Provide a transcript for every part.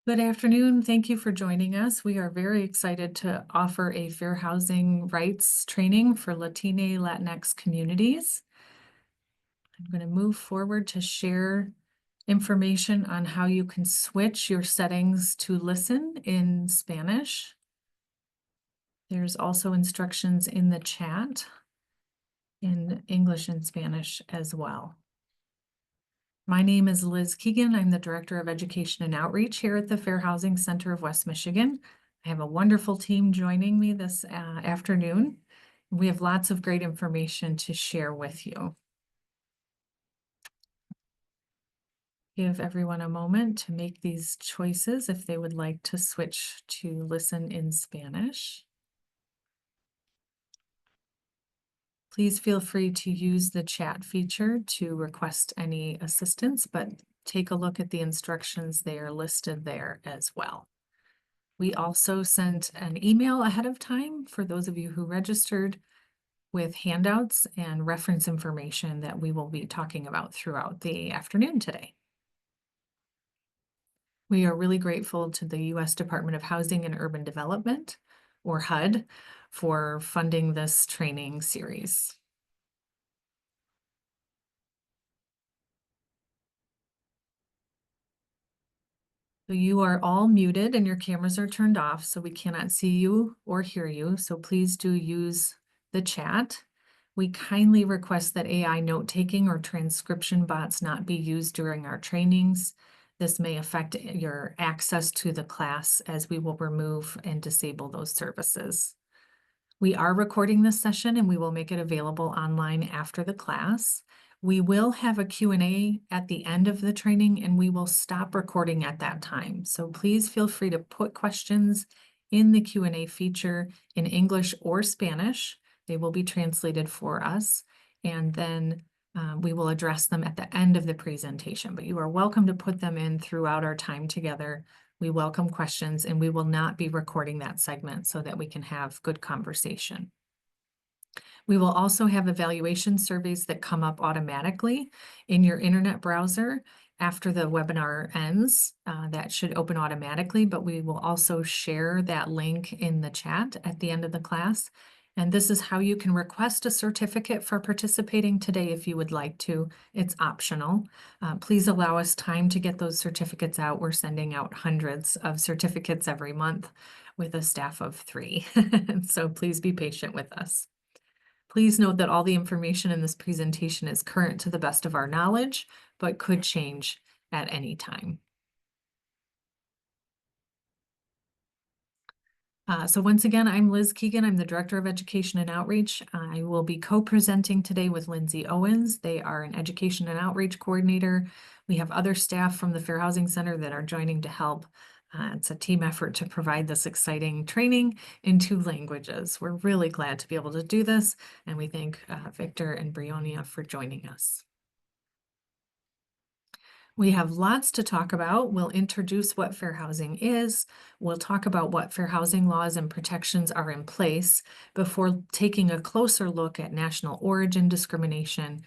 Good afternoon. Thank you for joining us. We are very excited to offer a fair housing rights training for Latine Latinx communities. I'm going to move forward to share information on how you can switch your settings to listen in Spanish. There's also instructions in the chat in English and Spanish as well. My name is Liz Keegan. I'm the Director of Education and Outreach here at the Fair Housing Center of West Michigan. I have a wonderful team joining me this afternoon. We have lots of great information to share with you. Give everyone a moment to make these choices if they would like to switch to listen in Spanish. Please feel free to use the chat feature to request any assistance, but take a look at the instructions. They are listed there as well. We also sent an email ahead of time for those of you who registered with handouts and reference information that we will be talking about throughout the afternoon today. We are really grateful to the U.S. Department of Housing and Urban Development, or HUD, for funding this training series. So you are all muted and your cameras are turned off, so we cannot see you or hear you. So please do use the chat. We kindly request that AI note-taking or transcription bots not be used during our trainings. This may affect your access to the class as we will remove and disable those services. We are recording this session and we will make it available online after the class. We will have a Q&A at the end of the training and we will stop recording at that time. So please feel free to put questions in the Q&A feature in English or Spanish. They will be translated for us, and then we will address them at the end of the presentation. But you are welcome to put them in throughout our time together. We welcome questions, and we will not be recording that segment so that we can have good conversation. We will also have evaluation surveys that come up automatically in your internet browser after the webinar ends. That should open automatically, but we will also share that link in the chat at the end of the class. And this is how you can request a certificate for participating today if you would like to. It's optional. Please allow us time to get those certificates out. We're sending out hundreds of certificates every month with a staff of 3. So please be patient with us. Please note that all the information in this presentation is current to the best of our knowledge, but could change at any time. So once again, I'm Liz Keegan. I'm the Director of Education and Outreach. I will be co-presenting today with Lindsay Owens. They are an Education and Outreach Coordinator. We have other staff from the Fair Housing Center that are joining to help. It's a team effort to provide this exciting training in 2 languages. We're really glad to be able to do this, and we thank Victor and Brionia for joining us. We have lots to talk about. We'll introduce what fair housing is. We'll talk about what fair housing laws and protections are in place before taking a closer look at national origin discrimination,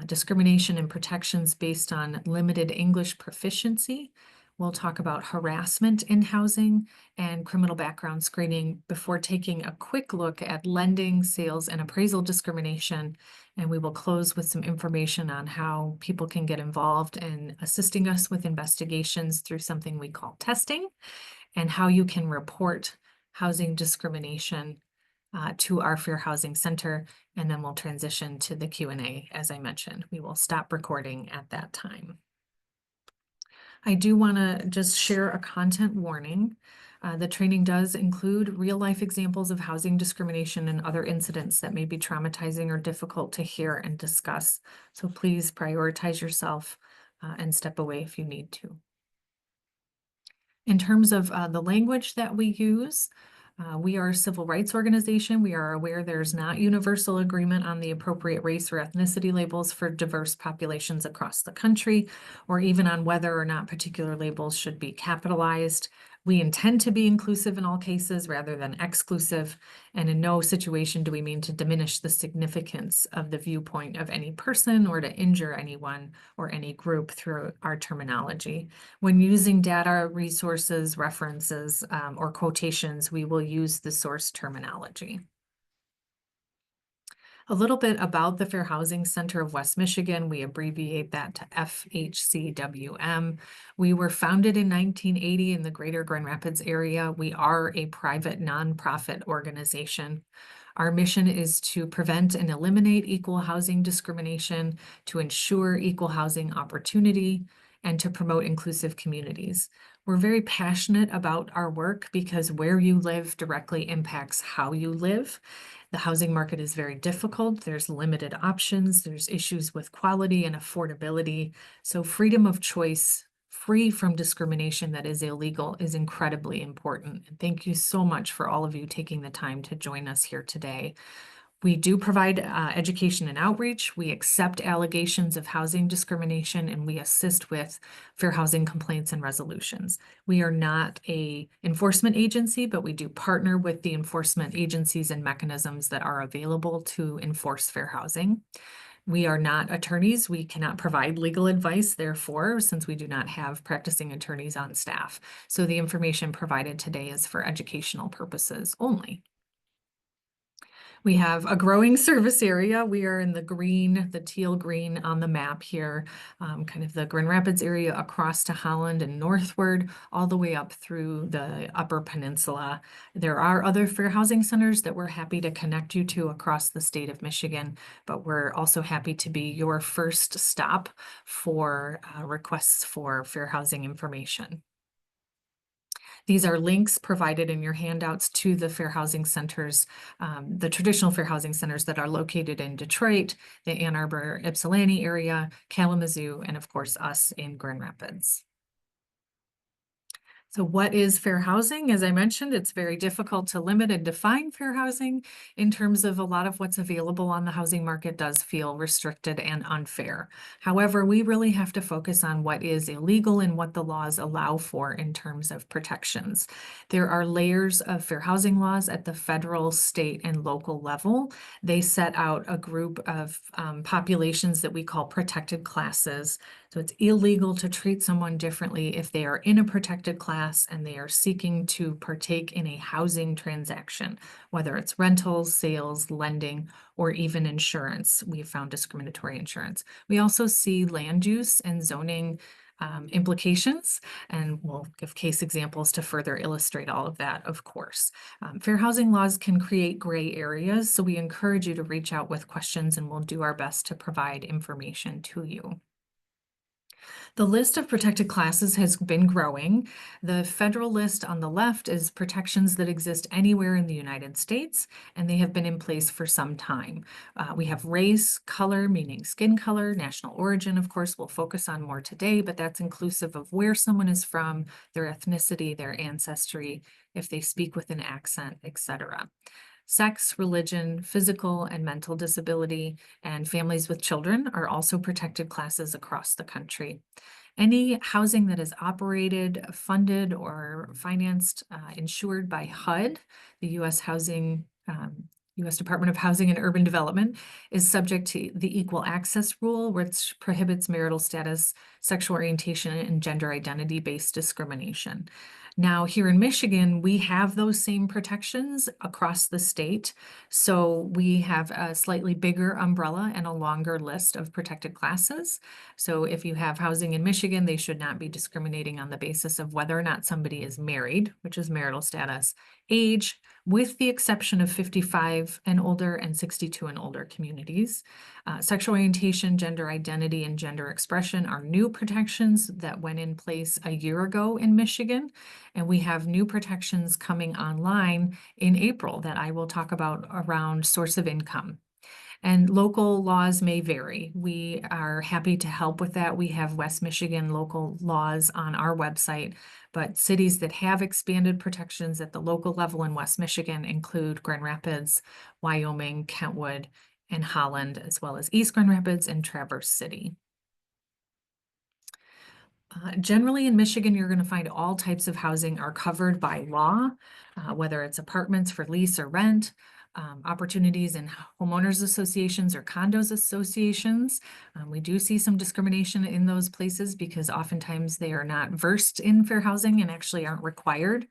discrimination and protections based on limited English proficiency. We'll talk about harassment in housing and criminal background screening before taking a quick look at lending, sales, and appraisal discrimination. And we will close with some information on how people can get involved in assisting us with investigations through something we call testing, and how you can report housing discrimination to our Fair Housing Center. And then we'll transition to the Q&A, as I mentioned. We will stop recording at that time. I do want to just share a content warning. The training does include real-life examples of housing discrimination and other incidents that may be traumatizing or difficult to hear and discuss. So please prioritize yourself and step away if you need to. In terms of the language that we use, we are a civil rights organization. We are aware there's not universal agreement on the appropriate race or ethnicity labels for diverse populations across the country, or even on whether or not particular labels should be capitalized. We intend to be inclusive in all cases rather than exclusive, and in no situation do we mean to diminish the significance of the viewpoint of any person or to injure anyone or any group through our terminology. When using data, resources, references, or quotations, we will use the source terminology. A little bit about the Fair Housing Center of West Michigan. We abbreviate that to FHCWM. We were founded in 1980 in the greater Grand Rapids area. We are a private nonprofit organization. Our mission is to prevent and eliminate equal housing discrimination, to ensure equal housing opportunity, and to promote inclusive communities. We're very passionate about our work because where you live directly impacts how you live. The housing market is very difficult. There's limited options. There's issues with quality and affordability. So freedom of choice, free from discrimination that is illegal, is incredibly important. And thank you so much for all of you taking the time to join us here today. We do provide education and outreach. We accept allegations of housing discrimination, and we assist with fair housing complaints and resolutions. We are not an enforcement agency, but we do partner with the enforcement agencies and mechanisms that are available to enforce fair housing. We are not attorneys. We cannot provide legal advice, therefore, since we do not have practicing attorneys on staff. So the information provided today is for educational purposes only. We have a growing service area. We are in the green, the teal green on the map here, kind of the Grand Rapids area across to Holland and northward, all the way up through the Upper Peninsula. There are other fair housing centers that we're happy to connect you to across the state of Michigan, but we're also happy to be your first stop for requests for fair housing information. These are links provided in your handouts to the fair housing centers, the traditional fair housing centers that are located in Detroit, the Ann Arbor, Ypsilanti area, Kalamazoo, and of course us in Grand Rapids. So what is fair housing? As I mentioned, it's very difficult to limit and define fair housing in terms of a lot of what's available on the housing market does feel restricted and unfair. However, we really have to focus on what is illegal and what the laws allow for in terms of protections. There are layers of fair housing laws at the federal, state, and local level. They set out a group of populations that we call protected classes. So it's illegal to treat someone differently if they are in a protected class and they are seeking to partake in a housing transaction, whether it's rentals, sales, lending, or even insurance. We have found discriminatory insurance. We also see land use and zoning implications, and we'll give case examples to further illustrate all of that, of course. Fair housing laws can create gray areas, so we encourage you to reach out with questions and we'll do our best to provide information to you. The list of protected classes has been growing. The federal list on the left is protections that exist anywhere in the United States, and they have been in place for some time. We have race, color, meaning skin color, national origin, of course, we'll focus on more today, but that's inclusive of where someone is from, their ethnicity, their ancestry, if they speak with an accent, etc. Sex, religion, physical and mental disability, and families with children are also protected classes across the country. Any housing that is operated, funded, or financed, insured by HUD, the U.S. Department of Housing and Urban Development, is subject to the Equal Access Rule, which prohibits marital status, sexual orientation, and gender identity-based discrimination. Now, here in Michigan, we have those same protections across the state. So we have a slightly bigger umbrella and a longer list of protected classes. So if you have housing in Michigan, they should not be discriminating on the basis of whether or not somebody is married, which is marital status, age, with the exception of 55 and older and 62 and older communities. Sexual orientation, gender identity, and gender expression are new protections that went in place a year ago in Michigan. And we have new protections coming online in April that I will talk about around source of income. And local laws may vary. We are happy to help with that. We have West Michigan local laws on our website, but cities that have expanded protections at the local level in West Michigan include Grand Rapids, Wyoming, Kentwood, and Holland, as well as East Grand Rapids and Traverse City. Generally in Michigan, you're going to find all types of housing are covered by law, whether it's apartments for lease or rent, opportunities in homeowners associations or condos associations. We do see some discrimination in those places because oftentimes they are not versed in fair housing and actually aren't required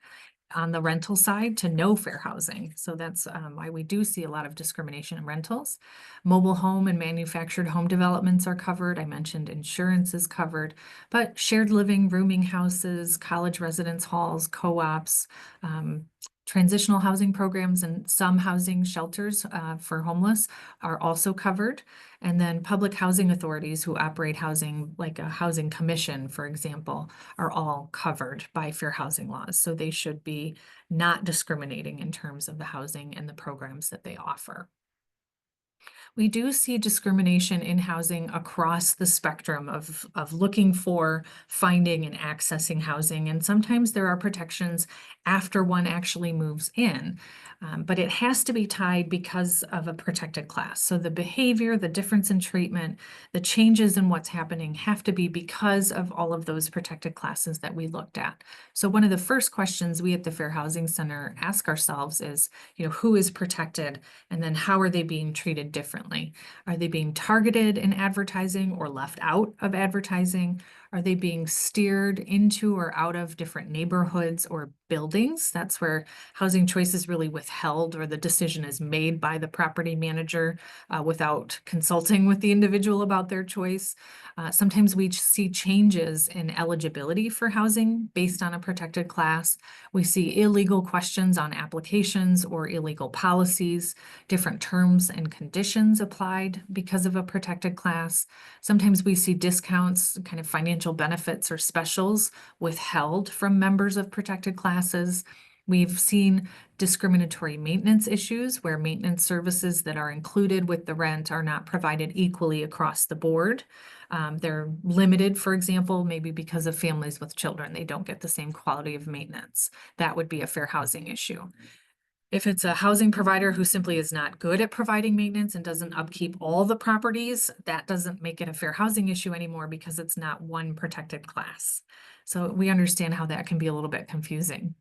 on the rental side to know fair housing. So that's why we do see a lot of discrimination in rentals. Mobile home and manufactured home developments are covered. I mentioned insurance is covered, but shared living, rooming houses, college residence halls, co-ops, transitional housing programs and some housing shelters for homeless are also covered. And then public housing authorities who operate housing, like a housing commission, for example, are all covered by fair housing laws. So they should be not discriminating in terms of the housing and the programs that they offer. We do see discrimination in housing across the spectrum of looking for, finding, and accessing housing. And sometimes there are protections after one actually moves in. But it has to be tied because of a protected class. So the behavior, the difference in treatment, the changes in what's happening have to be because of all of those protected classes that we looked at. So one of the first questions we at the Fair Housing Center ask ourselves is, who is protected? And then how are they being treated differently? Are they being targeted in advertising or left out of advertising? Are they being steered into or out of different neighborhoods or buildings? That's where housing choice is really withheld or the decision is made by the property manager without consulting with the individual about their choice. Sometimes we see changes in eligibility for housing based on a protected class. We see illegal questions on applications or illegal policies, different terms and conditions applied because of a protected class. Sometimes we see discounts, kind of financial benefits or specials withheld from members of protected classes. We've seen discriminatory maintenance issues where maintenance services that are included with the rent are not provided equally across the board. They're limited, for example, maybe because of families with children. They don't get the same quality of maintenance. That would be a fair housing issue. If it's a housing provider who simply is not good at providing maintenance and doesn't upkeep all the properties, that doesn't make it a fair housing issue anymore because it's not one protected class. So we understand how that can be a little bit confusing.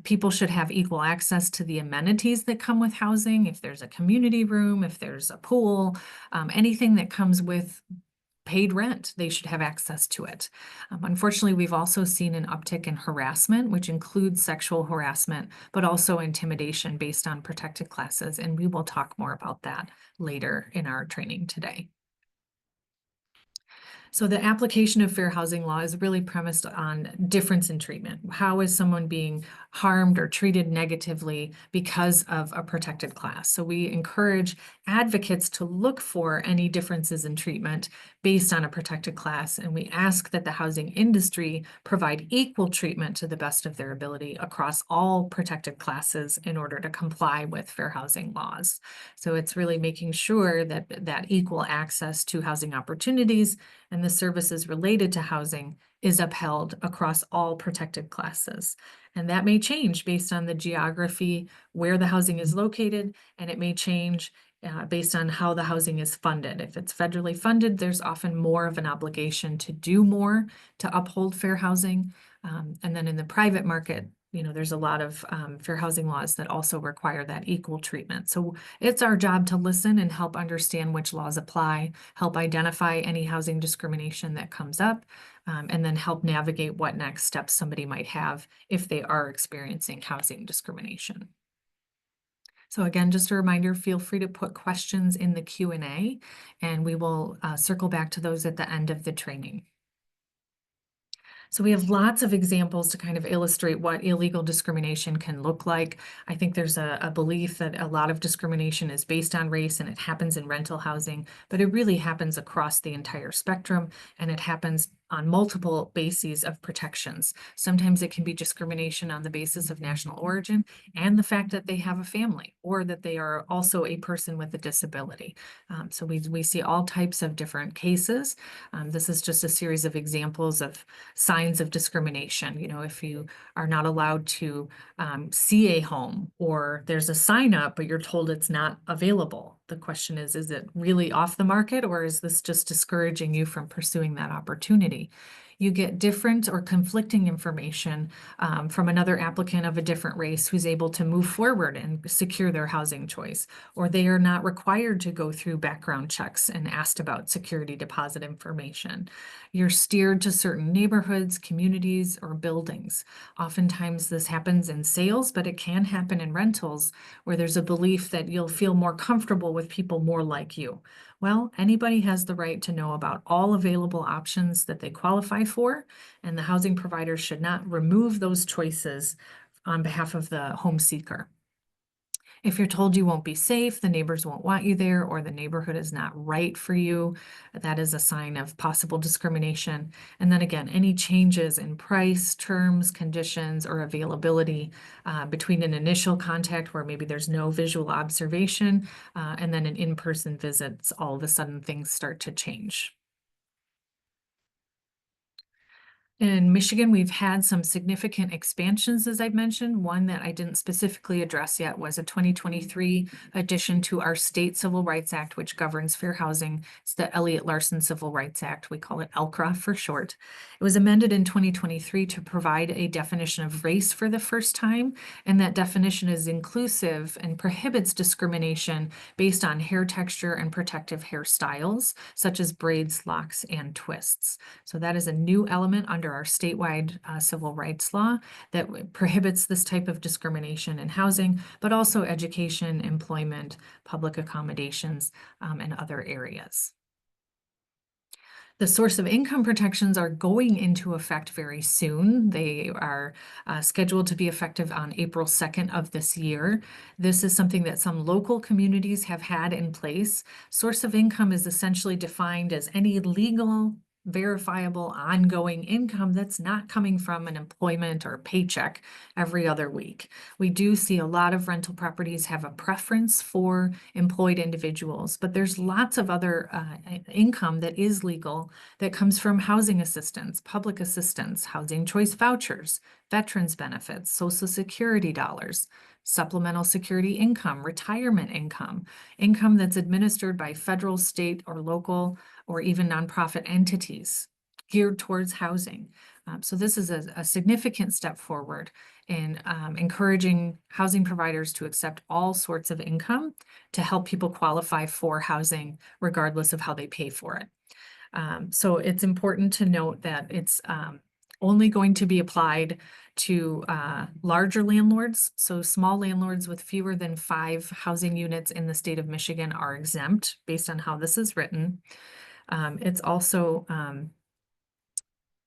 People should have equal access to the amenities that come with housing. If there's a community room, if there's a pool, anything that comes with paid rent, they should have access to it. Unfortunately, we've also seen an uptick in harassment, which includes sexual harassment, but also intimidation based on protected classes. And we will talk more about that later in our training today. So the application of fair housing law is really premised on difference in treatment. How is someone being harmed or treated negatively because of a protected class? So we encourage advocates to look for any differences in treatment based on a protected class, and we ask that the housing industry provide equal treatment to the best of their ability across all protected classes in order to comply with fair housing laws. So it's really making sure that equal access to housing opportunities and the services related to housing is upheld across all protected classes. And that may change based on the geography, where the housing is located, and it may change based on how the housing is funded. If it's federally funded, there's often more of an obligation to do more to uphold fair housing. And then in the private market, there's a lot of fair housing laws that also require that equal treatment. So it's our job to listen and help understand which laws apply, help identify any housing discrimination that comes up, and then help navigate what next steps somebody might have if they are experiencing housing discrimination. So again, just a reminder, feel free to put questions in the Q&A, and we will circle back to those at the end of the training. So we have lots of examples to kind of illustrate what illegal discrimination can look like. I think there's a belief that a lot of discrimination is based on race and it happens in rental housing, but it really happens across the entire spectrum, and it happens on multiple bases of protections. Sometimes it can be discrimination on the basis of national origin and the fact that they have a family or that they are also a person with a disability. So we see all types of different cases. This is just a series of examples of signs of discrimination. If you are not allowed to see a home, or there's a sign up, but you're told it's not available. The question is it really off the market, or is this just discouraging you from pursuing that opportunity? you get different or conflicting information from another applicant of a different race who's able to move forward and secure their housing choice, or they are not required to go through background checks and asked about security deposit information. You're steered to certain neighborhoods, communities, or buildings. Oftentimes this happens in sales, but it can happen in rentals where there's a belief that you'll feel more comfortable with people more like you. Well, anybody has the right to know about all available options that they qualify for, and the housing provider should not remove those choices on behalf of the home seeker. If you're told you won't be safe, the neighbors won't want you there, or the neighborhood is not right for you, that is a sign of possible discrimination. And then again, any changes in price, terms, conditions, or availability between an initial contact where maybe there's no visual observation and then an in-person visit, all of a sudden things start to change. In Michigan, we've had some significant expansions, as I mentioned. One that I didn't specifically address yet was a 2023 addition to our state Civil Rights Act, which governs fair housing. It's the Elliott-Larsen Civil Rights Act. We call it ELCRA for short. It was amended in 2023 to provide a definition of race for the first time, and that definition is inclusive and prohibits discrimination based on hair texture and protective hairstyles, such as braids, locks, and twists. So that is a new element under our statewide civil rights law that prohibits this type of discrimination in housing, but also education, employment, public accommodations, and other areas. The source of income protections are going into effect very soon. They are scheduled to be effective on April 2nd of this year. This is something that some local communities have had in place. Source of income is essentially defined as any legal, verifiable, ongoing income that's not coming from an employment or paycheck every other week. We do see a lot of rental properties have a preference for employed individuals, but there's lots of other income that is legal that comes from housing assistance, public assistance, housing choice vouchers, veterans benefits, Social Security dollars, supplemental security income, retirement income, income that's administered by federal, state, or local, or even nonprofit entities geared towards housing. So this is a significant step forward in encouraging housing providers to accept all sorts of income to help people qualify for housing regardless of how they pay for it. So it's important to note that it's only going to be applied to larger landlords. So small landlords with fewer than 5 housing units in the state of Michigan are exempt based on how this is written. It's also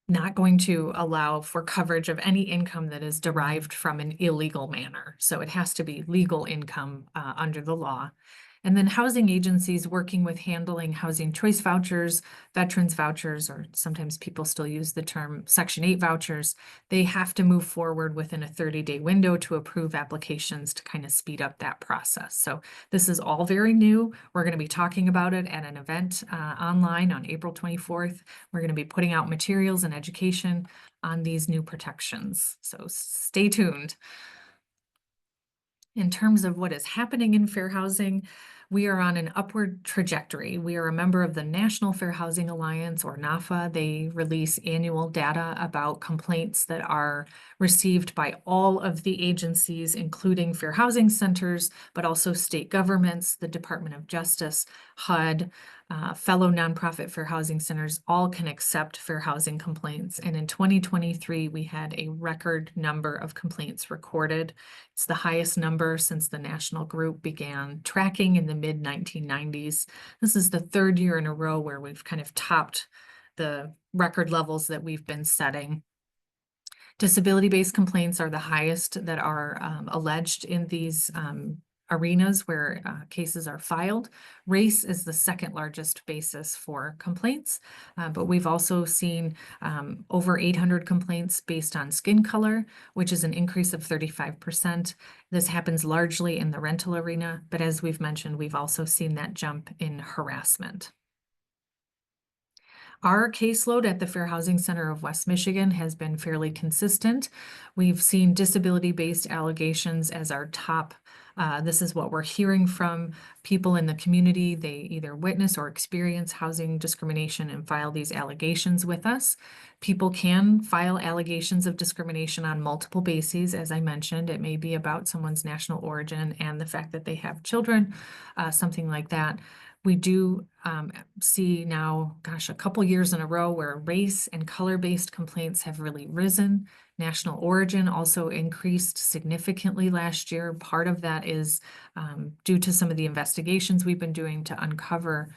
not going to allow for coverage of any income that is derived from an illegal manner. So it has to be legal income under the law. And then housing agencies working with handling housing choice vouchers, veterans vouchers, or sometimes people still use the term Section 8 vouchers, they have to move forward within a 30-day window to approve applications to kind of speed up that process. So this is all very new. We're going to be talking about it at an event online on April 24th. We're going to be putting out materials and education on these new protections. So stay tuned. In terms of what is happening in fair housing, we are on an upward trajectory. We are a member of the National Fair Housing Alliance, or NAFA. They release annual data about complaints that are received by all of the agencies, including fair housing centers, but also state governments, the Department of Justice, HUD, fellow nonprofit fair housing centers, all can accept fair housing complaints. And in 2023, we had a record number of complaints recorded. It's the highest number since the national group began tracking in the mid-1990s. This is the 3rd year in a row where we've kind of topped the record levels that we've been setting. Disability-based complaints are the highest that are alleged in these arenas where cases are filed. Race is the 2nd largest basis for complaints, but we've also seen over 800 complaints based on skin color, which is an increase of 35%. This happens largely in the rental arena, but as we've mentioned, we've also seen that jump in harassment. Our caseload at the Fair Housing Center of West Michigan has been fairly consistent. We've seen disability-based allegations as our top This is what we're hearing from people in the community. They either witness or experience housing discrimination and file these allegations with us. People can file allegations of discrimination on multiple bases. As I mentioned, it may be about someone's national origin and the fact that they have children, something like that. We do see now, gosh, a couple years in a row where race and color-based complaints have really risen. National origin also increased significantly last year. Part of that is due to some of the investigations we've been doing to uncover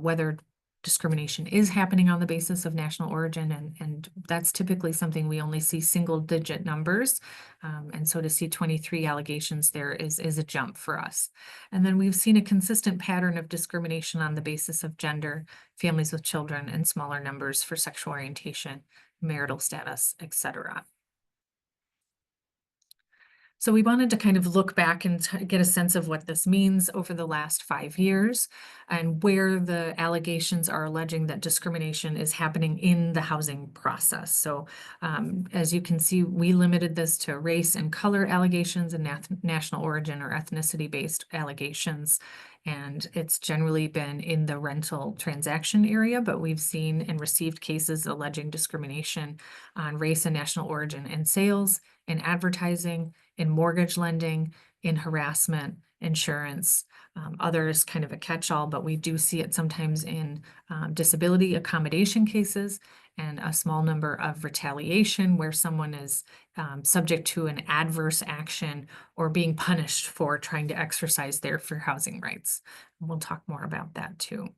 whether discrimination is happening on the basis of national origin, and that's typically something we only see single-digit numbers. And so to see 23 allegations there is a jump for us. And then we've seen a consistent pattern of discrimination on the basis of gender, families with children, and smaller numbers for sexual orientation, marital status, etc. So we wanted to kind of look back and get a sense of what this means over the last 5 years and where the allegations are alleging that discrimination is happening in the housing process. So as you can see, we limited this to race and color allegations and national origin or ethnicity-based allegations. And it's generally been in the rental transaction area, but we've seen and received cases alleging discrimination on race and national origin in sales, in advertising, in mortgage lending, in harassment, insurance. Others kind of a catch-all, but we do see it sometimes in disability accommodation cases and a small number of retaliation where someone is subject to an adverse action or being punished for trying to exercise their fair housing rights. And we'll talk more about that too.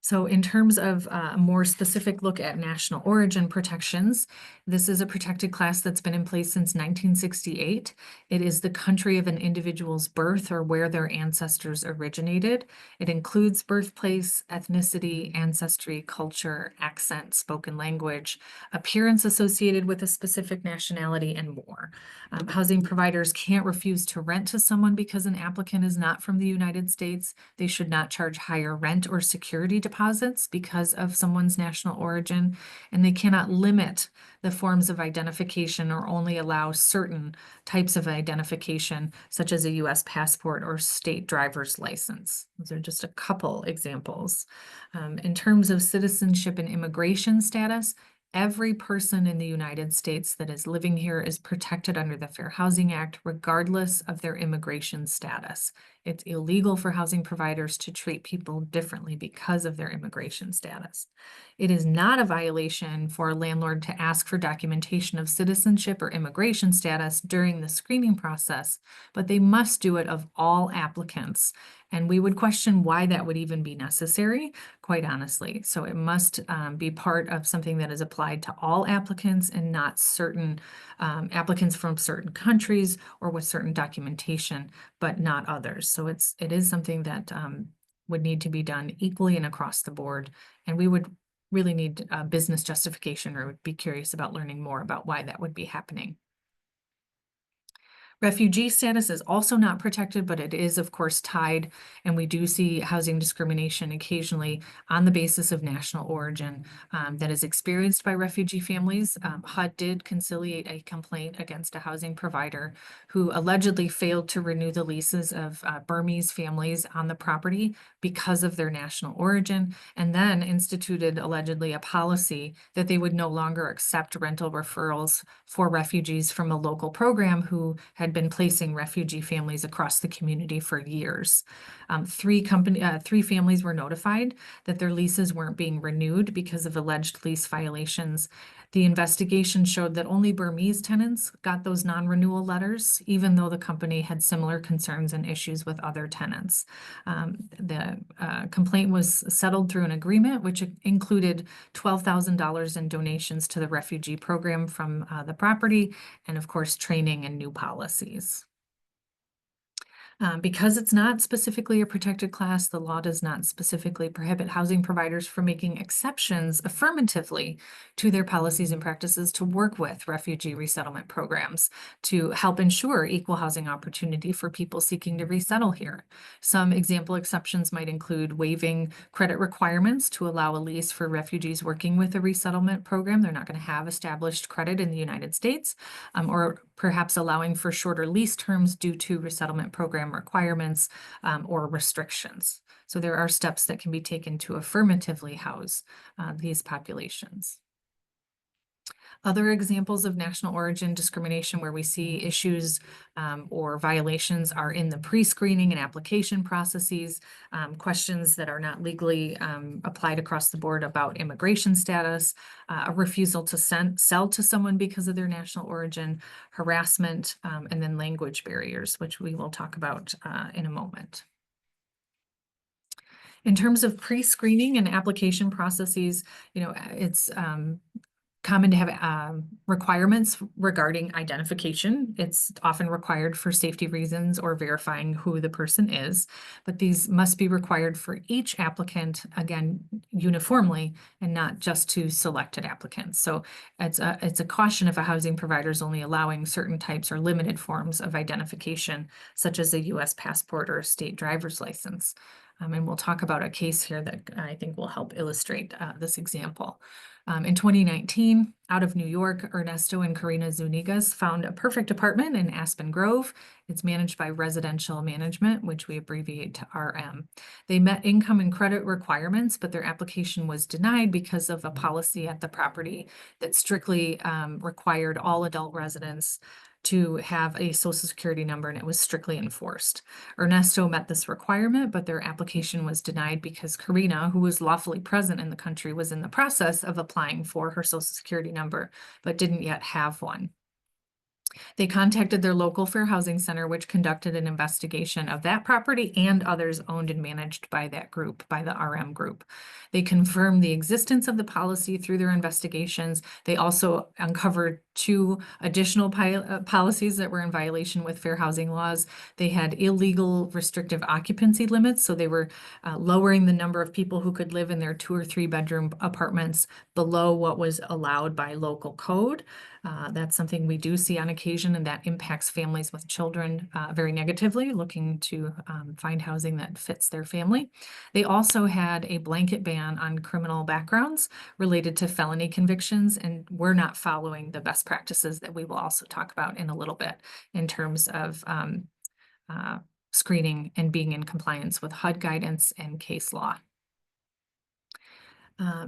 So in terms of a more specific look at national origin protections, this is a protected class that's been in place since 1968. It is the country of an individual's birth or where their ancestors originated. It includes birthplace, ethnicity, ancestry, culture, accent, spoken language, appearance associated with a specific nationality, and more. Housing providers can't refuse to rent to someone because an applicant is not from the United States. They should not charge higher rent or security deposits because of someone's national origin, and they cannot limit the forms of identification or only allow certain types of identification, such as a U.S. passport or state driver's license. Those are just a couple examples. In terms of citizenship and immigration status, every person in the United States that is living here is protected under the Fair Housing Act, regardless of their immigration status. It's illegal for housing providers to treat people differently because of their immigration status. It is not a violation for a landlord to ask for documentation of citizenship or immigration status during the screening process, but they must do it of all applicants. And we would question why that would even be necessary, quite honestly. So it must be part of something that is applied to all applicants and not certain applicants from certain countries or with certain documentation, but not others. So it is something that would need to be done equally and across the board. And we would really need a business justification or would be curious about learning more about why that would be happening. Refugee status is also not protected, but it is, of course, tied, and we do see housing discrimination occasionally on the basis of national origin that is experienced by refugee families. HUD did conciliate a complaint against a housing provider who allegedly failed to renew the leases of Burmese families on the property because of their national origin, and then instituted allegedly a policy that they would no longer accept rental referrals for refugees from a local program who had been placing refugee families across the community for years. Three families were notified that their leases weren't being renewed because of alleged lease violations. The investigation showed that only Burmese tenants got those non-renewal letters, even though the company had similar concerns and issues with other tenants. The complaint was settled through an agreement, which included $12,000 in donations to the refugee program from the property, and of course, training and new policies. Because it's not specifically a protected class, the law does not specifically prohibit housing providers from making exceptions affirmatively to their policies and practices to work with refugee resettlement programs to help ensure equal housing opportunity for people seeking to resettle here. Some example exceptions might include waiving credit requirements to allow a lease for refugees working with a resettlement program. They're not going to have established credit in the United States, or perhaps allowing for shorter lease terms due to resettlement program requirements or restrictions. So there are steps that can be taken to affirmatively house these populations. Other examples of national origin discrimination where we see issues or violations are in the pre-screening and application processes, questions that are not legally applied across the board about immigration status, a refusal to sell to someone because of their national origin, harassment, and then language barriers, which we will talk about in a moment. In terms of pre-screening and application processes, it's common to have requirements regarding identification. It's often required for safety reasons or verifying who the person is, but these must be required for each applicant, again, uniformly, and not just to selected applicants. So it's a caution if a housing provider is only allowing certain types or limited forms of identification, such as a U.S. passport or a state driver's license. And we'll talk about a case here that I think will help illustrate this example. In 2019, out of New York, Ernesto and Karina Zunigas found a perfect apartment in Aspen Grove. It's managed by Residential Management, which we abbreviate to RM. They met income and credit requirements, but their application was denied because of a policy at the property that strictly required all adult residents to have a social security number, and it was strictly enforced. Ernesto met this requirement, but their application was denied because Karina, who was lawfully present in the country, was in the process of applying for her social security number, but didn't yet have one. They contacted their local fair housing center, which conducted an investigation of that property and others owned and managed by that group, by the RM group. They confirmed the existence of the policy through their investigations. They also uncovered 2 additional policies that were in violation with fair housing laws. They had illegal restrictive occupancy limits, so they were lowering the number of people who could live in their 2 or 3 bedroom apartments below what was allowed by local code. That's something we do see on occasion, and that impacts families with children very negatively, looking to find housing that fits their family. They also had a blanket ban on criminal backgrounds related to felony convictions, and we're not following the best practices that we will also talk about in a little bit in terms of screening and being in compliance with HUD guidance and case law.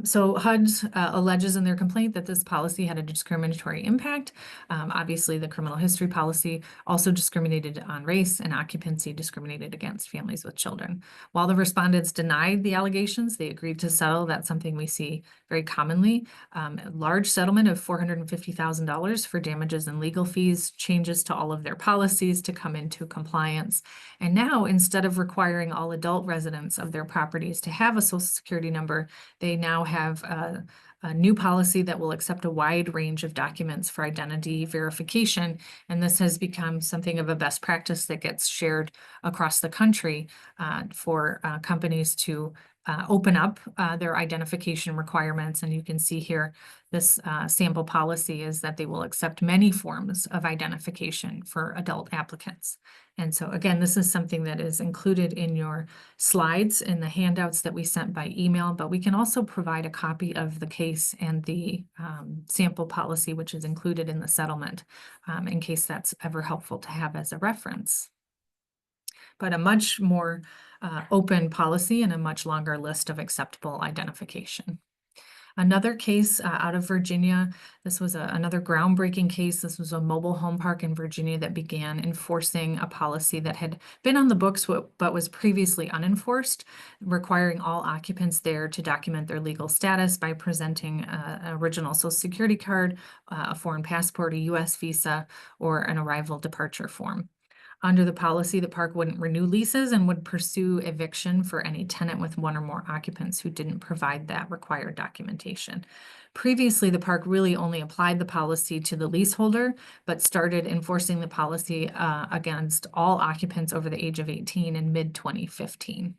So HUD alleges in their complaint that this policy had a discriminatory impact. Obviously, the criminal history policy also discriminated on race, and occupancy discriminated against families with children. While the respondents denied the allegations, they agreed to settle. That's something we see very commonly. A large settlement of $450,000 for damages and legal fees, changes to all of their policies to come into compliance. And now, instead of requiring all adult residents of their properties to have a social security number, they now have a new policy that will accept a wide range of documents for identity verification. And this has become something of a best practice that gets shared across the country for companies to open up their identification requirements. And you can see here, this sample policy is that they will accept many forms of identification for adult applicants. And so again, this is something that is included in your slides in the handouts that we sent by email, but we can also provide a copy of the case and the sample policy, which is included in the settlement, in case that's ever helpful to have as a reference. But a much more open policy and a much longer list of acceptable identification. Another case out of Virginia, this was another groundbreaking case. This was a mobile home park in Virginia that began enforcing a policy that had been on the books but was previously unenforced, requiring all occupants there to document their legal status by presenting an original Social Security card, a foreign passport, a U.S. visa, or an arrival departure form. Under the policy, the park wouldn't renew leases and would pursue eviction for any tenant with 1 or more occupants who didn't provide that required documentation. Previously, the park really only applied the policy to the leaseholder, but started enforcing the policy against all occupants over the age of 18 in mid-2015.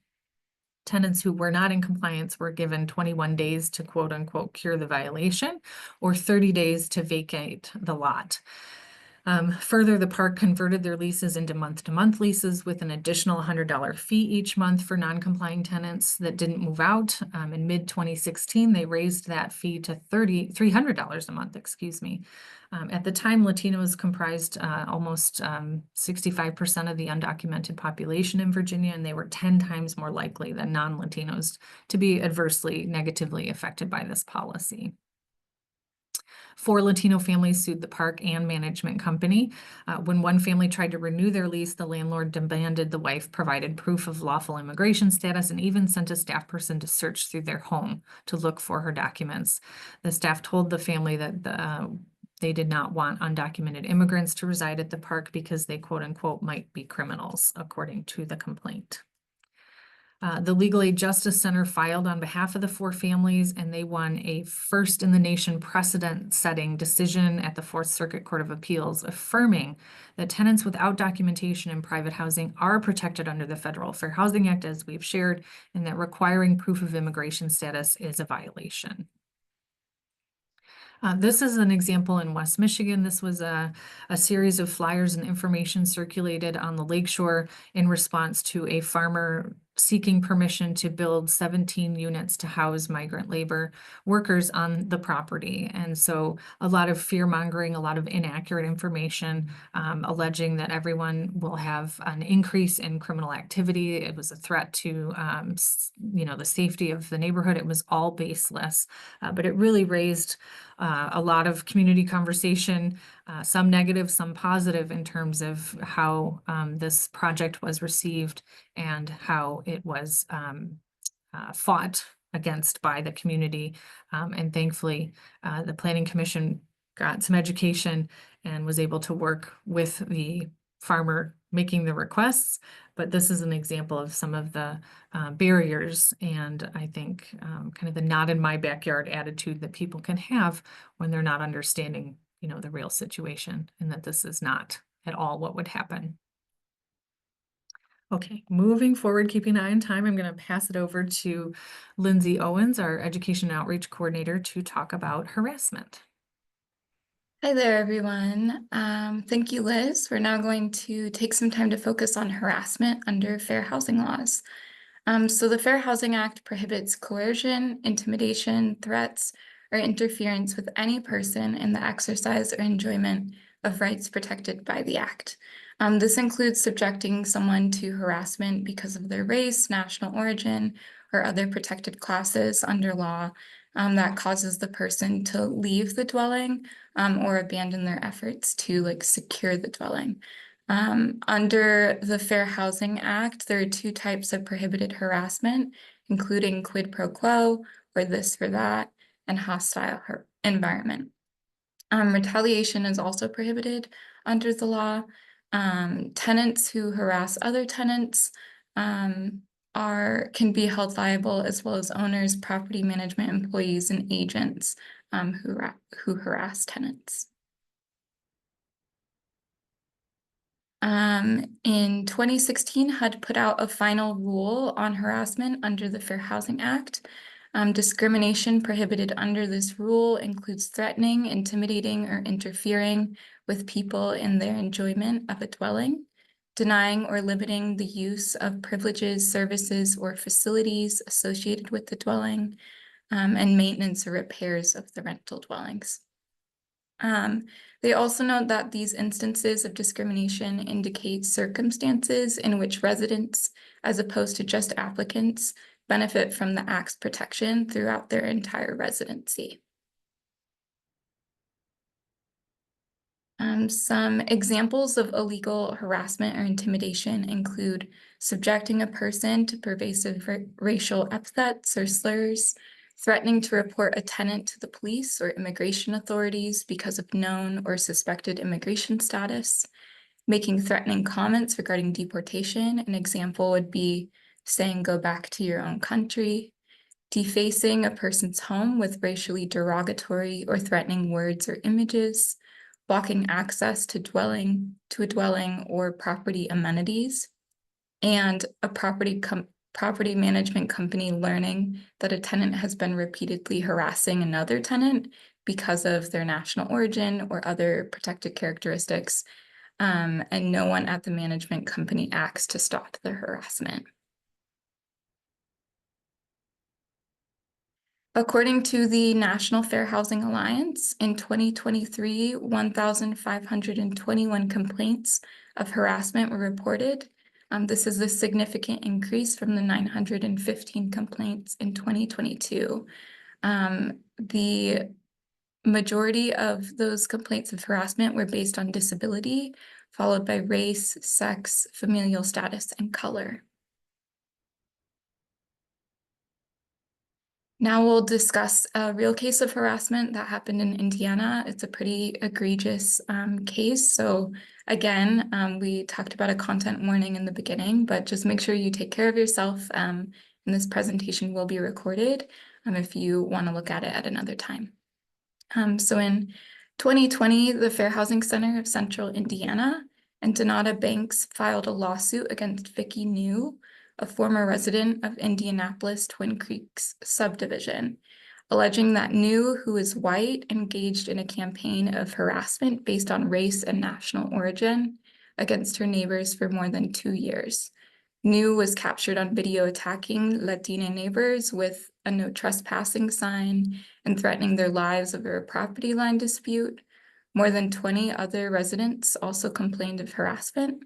Tenants who were not in compliance were given 21 days to quote unquote cure the violation, or 30 days to vacate the lot. Further, the park converted their leases into month-to-month leases with an additional $100 fee each month for non-complying tenants that didn't move out. In mid-2016, they raised that fee to $300 a month, excuse me. At the time, Latinos comprised almost 65% of the undocumented population in Virginia, and they were 10 times more likely than non-Latinos to be adversely, negatively affected by this policy. 4 Latino families sued the park and management company. When one family tried to renew their lease, the landlord demanded the wife provided proof of lawful immigration status and even sent a staff person to search through their home to look for her documents. The staff told the family that they did not want undocumented immigrants to reside at the park because they, quote unquote, might be criminals, according to the complaint. The Legal Aid Justice Center filed on behalf of the 4 families, and they won a first-in-the-nation precedent-setting decision at the Fourth Circuit Court of Appeals, affirming that tenants without documentation in private housing are protected under the Federal Fair Housing Act, as we've shared, and that requiring proof of immigration status is a violation. This is an example in West Michigan. This was a series of flyers and information circulated on the lakeshore in response to a farmer seeking permission to build 17 units to house migrant labor workers on the property. And so a lot of fear mongering, a lot of inaccurate information, alleging that everyone will have an increase in criminal activity. It was a threat to, the safety of the neighborhood. It was all baseless, but it really raised a lot of community conversation, some negative, some positive in terms of how this project was received and how it was fought against by the community. And thankfully, the Planning Commission got some education and was able to work with the farmer making the requests. But this is an example of some of the barriers and I think kind of the not in my backyard attitude that people can have when they're not understanding, the real situation, and that this is not at all what would happen. Okay, moving forward, keeping an eye on time, I'm going to pass it over to Lindsay Owens, our Education Outreach Coordinator, to talk about harassment. Hi there, everyone. Thank you, Liz. We're now going to take some time to focus on harassment under fair housing laws. So the Fair Housing Act prohibits coercion, intimidation, threats, or interference with any person in the exercise or enjoyment of rights protected by the Act. This includes subjecting someone to harassment because of their race, national origin, or other protected classes under law that causes the person to leave the dwelling or abandon their efforts to secure the dwelling. Under the Fair Housing Act, there are 2 types of prohibited harassment, including quid pro quo, or this for that, and hostile environment. Retaliation is also prohibited under the law. Tenants who harass other tenants can be held liable, as well as owners, property management employees, and agents who harass tenants. In 2016, HUD put out a final rule on harassment under the Fair Housing Act. Discrimination prohibited under this rule includes threatening, intimidating, or interfering with people in their enjoyment of a dwelling, denying or limiting the use of privileges, services, or facilities associated with the dwelling, and maintenance or repairs of the rental dwellings. They also note that these instances of discrimination indicate circumstances in which residents, as opposed to just applicants, benefit from the Act's protection throughout their entire residency. Some examples of illegal harassment or intimidation include subjecting a person to pervasive racial epithets or slurs, threatening to report a tenant to the police or immigration authorities because of known or suspected immigration status, making threatening comments regarding deportation. An example would be saying, "Go back to your own country," defacing a person's home with racially derogatory or threatening words or images, blocking access to a dwelling or property amenities, and a property management company learning that a tenant has been repeatedly harassing another tenant because of their national origin or other protected characteristics, and no one at the management company acts to stop the harassment. According to the National Fair Housing Alliance, in 2023, 1,521 complaints of harassment were reported. This is a significant increase from the 915 complaints in 2022. The majority of those complaints of harassment were based on disability, followed by race, sex, familial status, and color. Now we'll discuss a real case of harassment that happened in Indiana. It's a pretty egregious case. So again, we talked about a content warning in the beginning, but just make sure you take care of yourself. And this presentation will be recorded if you want to look at it at another time. So in 2020, the Fair Housing Center of Central Indiana and Donata Banks filed a lawsuit against Vicki New, a former resident of Indianapolis Twin Creeks subdivision, alleging that New, who is white, engaged in a campaign of harassment based on race and national origin against her neighbors for more than 2 years. New was captured on video attacking Latine neighbors with a no trespassing sign and threatening their lives over a property line dispute. More than 20 other residents also complained of harassment.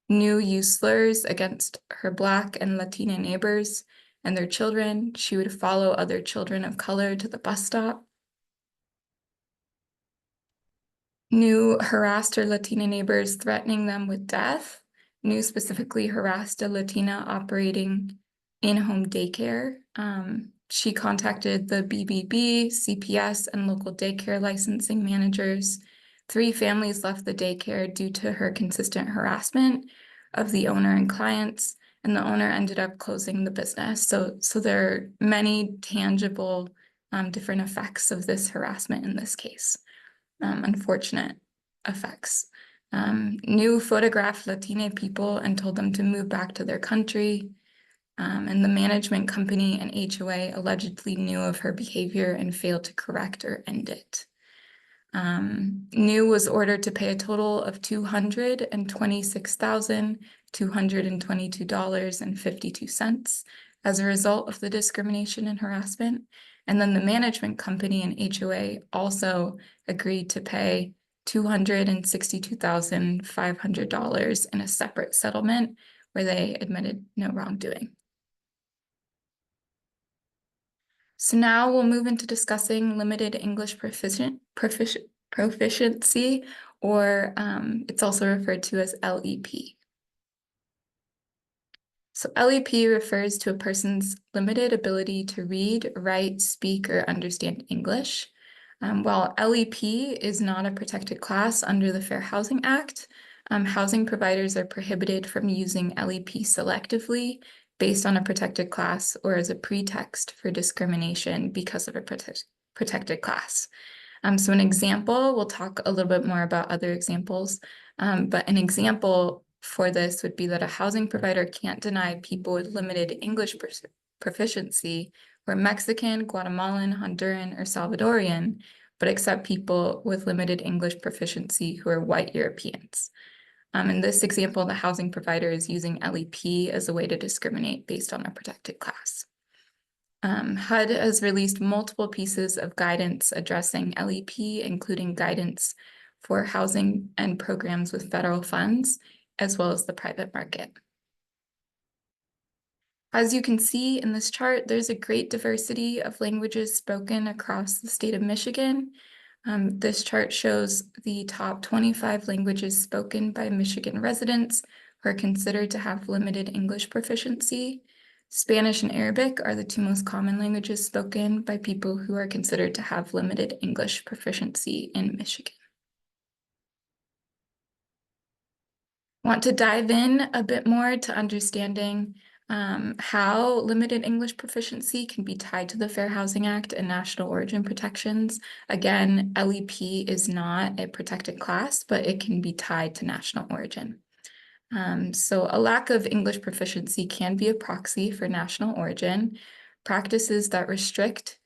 New used slurs against her Black and Latina neighbors and their children. She would follow other children of color to the bus stop. New harassed her Latina neighbors, threatening them with death. New specifically harassed a Latina operating in-home daycare. She contacted the BBB, CPS, and local daycare licensing managers. 3 families left the daycare due to her consistent harassment of the owner and clients, and the owner ended up closing the business. So there are many tangible different effects of this harassment in this case, unfortunate effects. New photographed Latina people and told them to move back to their country. And the management company and HOA allegedly knew of her behavior and failed to correct or end it. New was ordered to pay a total of $226,222.52 as a result of the discrimination and harassment. And then the management company and HOA also agreed to pay $262,500 in a separate settlement where they admitted no wrongdoing. So now we'll move into discussing limited English proficiency, or it's also referred to as LEP. So LEP refers to a person's limited ability to read, write, speak, or understand English. While LEP is not a protected class under the Fair Housing Act, housing providers are prohibited from using LEP selectively based on a protected class or as a pretext for discrimination because of a protected class. So an example, we'll talk a little bit more about other examples, but an example for this would be that a housing provider can't deny people with limited English proficiency who are Mexican, Guatemalan, Honduran, or Salvadorian, but accept people with limited English proficiency who are white Europeans. In this example, the housing provider is using LEP as a way to discriminate based on a protected class. HUD has released multiple pieces of guidance addressing LEP, including guidance for housing and programs with federal funds, as well as the private market. As you can see in this chart, there's a great diversity of languages spoken across the state of Michigan. This chart shows the top 25 languages spoken by Michigan residents who are considered to have limited English proficiency. Spanish and Arabic are the 2 most common languages spoken by people who are considered to have limited English proficiency in Michigan. Want to dive in a bit more to understanding how limited English proficiency can be tied to the Fair Housing Act and national origin protections. Again, LEP is not a protected class, but it can be tied to national origin. So a lack of English proficiency can be a proxy for national origin. Practices that restrict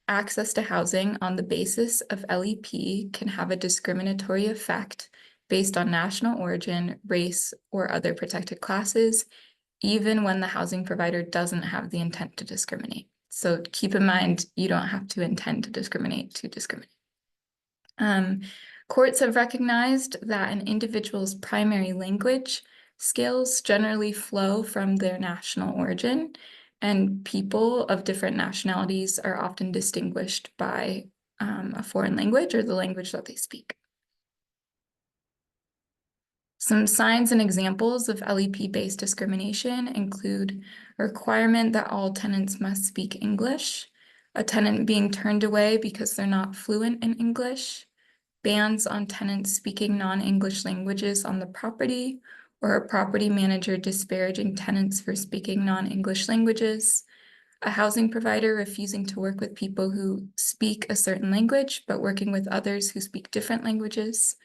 access to housing on the basis of LEP can have a discriminatory effect based on national origin, race, or other protected classes, even when the housing provider doesn't have the intent to discriminate. So keep in mind, you don't have to intend to discriminate to discriminate. Courts have recognized that an individual's primary language skills generally flow from their national origin, and people of different nationalities are often distinguished by a foreign language or the language that they speak. Some signs and examples of LEP-based discrimination include a requirement that all tenants must speak English, a tenant being turned away because they're not fluent in English, bans on tenants speaking non-English languages on the property, or a property manager disparaging tenants for speaking non-English languages, a housing provider refusing to work with people who speak a certain language, but working with others who speak different languages,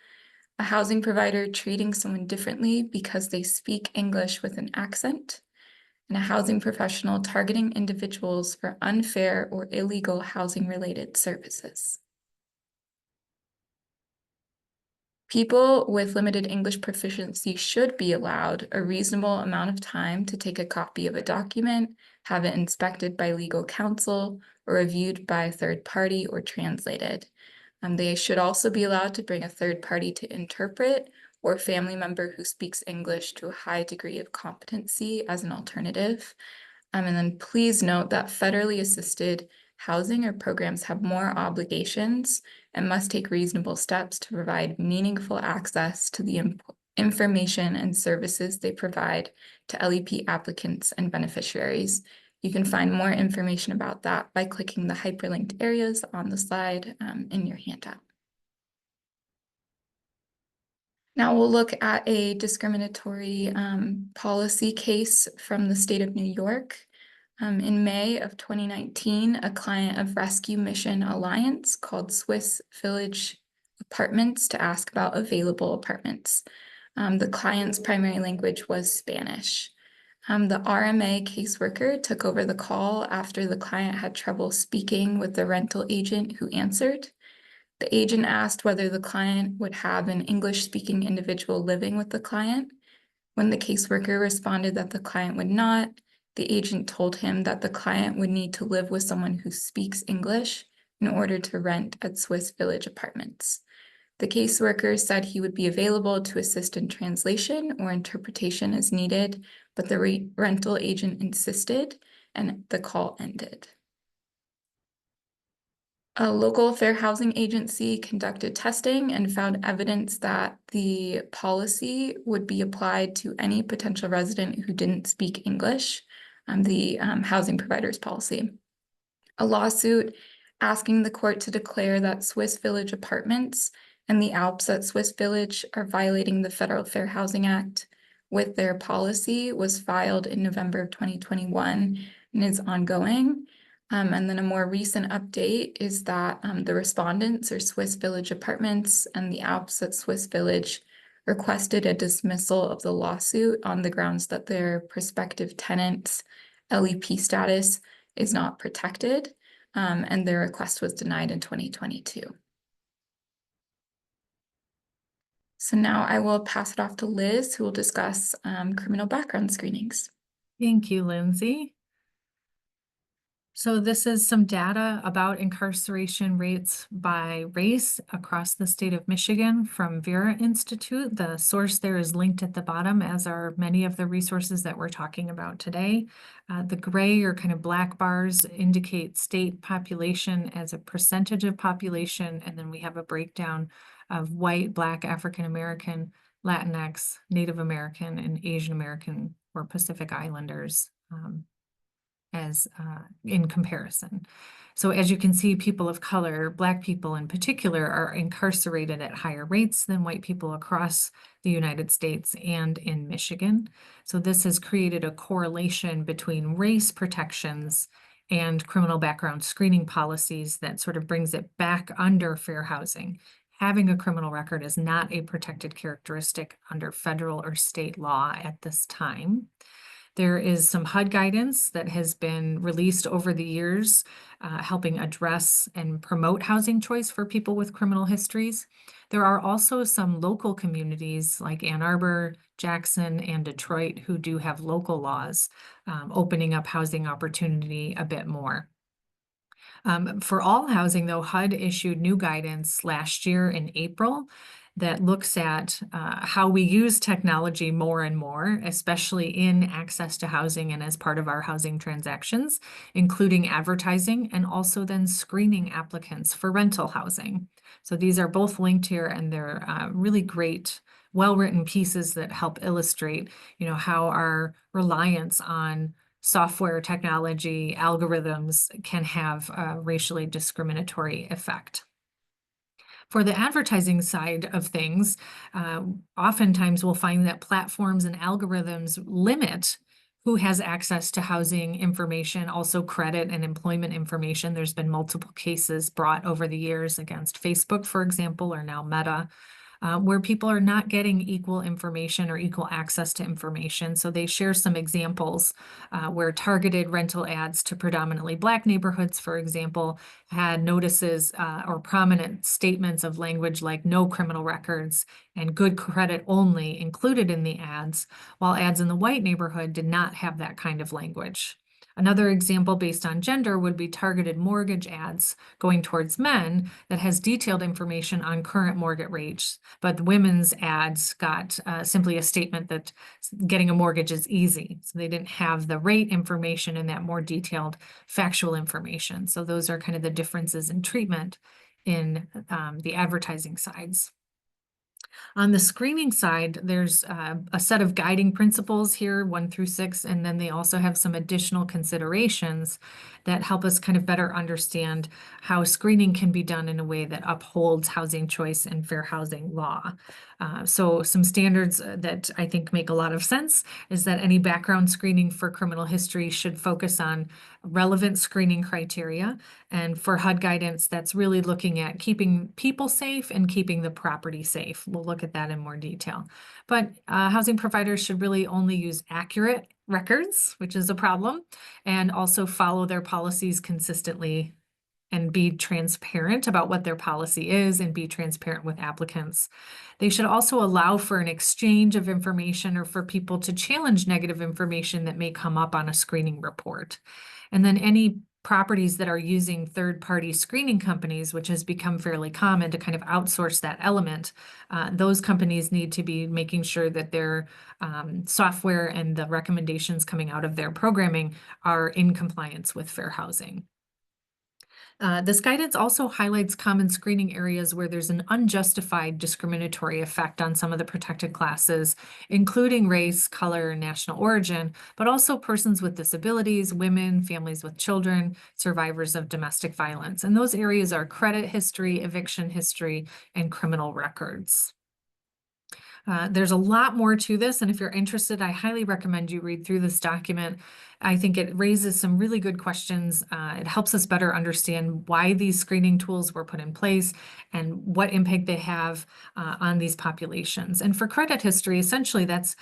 a housing provider treating someone differently because they speak English with an accent, and a housing professional targeting individuals for unfair or illegal housing-related services. People with limited English proficiency should be allowed a reasonable amount of time to take a copy of a document, have it inspected by legal counsel, or reviewed by a third party or translated. They should also be allowed to bring a third party to interpret or family member who speaks English to a high degree of competency as an alternative. And then please note that federally assisted housing or programs have more obligations and must take reasonable steps to provide meaningful access to the information and services they provide to LEP applicants and beneficiaries. You can find more information about that by clicking the hyperlinked areas on the slide in your handout. Now we'll look at a discriminatory policy case from the state of New York. In May of 2019, a client of Rescue Mission Alliance called Swiss Village Apartments to ask about available apartments. The client's primary language was Spanish. The RMA caseworker took over the call after the client had trouble speaking with the rental agent who answered. The agent asked whether the client would have an English-speaking individual living with the client. When the caseworker responded that the client would not, the agent told him that the client would need to live with someone who speaks English in order to rent at Swiss Village Apartments. The caseworker said he would be available to assist in translation or interpretation as needed, but the rental agent insisted, and the call ended. A local fair housing agency conducted testing and found evidence that the policy would be applied to any potential resident who didn't speak English, the housing provider's policy. A lawsuit asking the court to declare that Swiss Village Apartments and the Alps at Swiss Village are violating the Federal Fair Housing Act with their policy was filed in November of 2021 and is ongoing. And then a more recent update is that the respondents are Swiss Village Apartments and the Alps at Swiss Village requested a dismissal of the lawsuit on the grounds that their prospective tenants' LEP status is not protected, and their request was denied in 2022. So now I will pass it off to Liz, who will discuss criminal background screenings. Thank you, Lindsay. So this is some data about incarceration rates by race across the state of Michigan from Vera Institute. The source there is linked at the bottom, as are many of the resources that we're talking about today. The gray or kind of black bars indicate state population as a percentage of population, and then we have a breakdown of white, Black, African American, Latinx, Native American, and Asian American or Pacific Islanders as in comparison. So as you can see, people of color, Black people in particular, are incarcerated at higher rates than white people across the United States and in Michigan. So this has created a correlation between race protections and criminal background screening policies that sort of brings it back under fair housing. Having a criminal record is not a protected characteristic under federal or state law at this time. There is some HUD guidance that has been released over the years, helping address and promote housing choice for people with criminal histories. There are also some local communities like Ann Arbor, Jackson, and Detroit who do have local laws opening up housing opportunity a bit more. For all housing, though, HUD issued new guidance last year in April that looks at how we use technology more and more, especially in access to housing and as part of our housing transactions, including advertising and also then screening applicants for rental housing. So these are both linked here, and they're really great, well-written pieces that help illustrate, how our reliance on software technology, algorithms can have a racially discriminatory effect. For the advertising side of things, oftentimes we'll find that platforms and algorithms limit who has access to housing information, also credit and employment information. There's been multiple cases brought over the years against Facebook, for example, or now Meta, where people are not getting equal information or equal access to information. So they share some examples where targeted rental ads to predominantly Black neighborhoods, for example, had notices or prominent statements of language like no criminal records and good credit only included in the ads, while ads in the white neighborhood did not have that kind of language. Another example based on gender would be targeted mortgage ads going towards men that has detailed information on current mortgage rates, but women's ads got simply a statement that getting a mortgage is easy. So they didn't have the rate information and that more detailed factual information. So those are kind of the differences in treatment in the advertising sides. On the screening side, there's a set of guiding principles here, 1 through 6, and then they also have some additional considerations that help us kind of better understand how screening can be done in a way that upholds housing choice and fair housing law. So some standards that I think make a lot of sense is that any background screening for criminal history should focus on relevant screening criteria. And for HUD guidance, that's really looking at keeping people safe and keeping the property safe. We'll look at that in more detail. But housing providers should really only use accurate records, which is a problem, and also follow their policies consistently and be transparent about what their policy is and be transparent with applicants. They should also allow for an exchange of information or for people to challenge negative information that may come up on a screening report. And then any properties that are using third-party screening companies, which has become fairly common to kind of outsource that element, those companies need to be making sure that their software and the recommendations coming out of their programming are in compliance with fair housing. This guidance also highlights common screening areas where there's an unjustified discriminatory effect on some of the protected classes, including race, color, and national origin, but also persons with disabilities, women, families with children, survivors of domestic violence. And those areas are credit history, eviction history, and criminal records. There's a lot more to this, and if you're interested, I highly recommend you read through this document. I think it raises some really good questions. It helps us better understand why these screening tools were put in place and what impact they have on these populations. And for credit history, essentially that's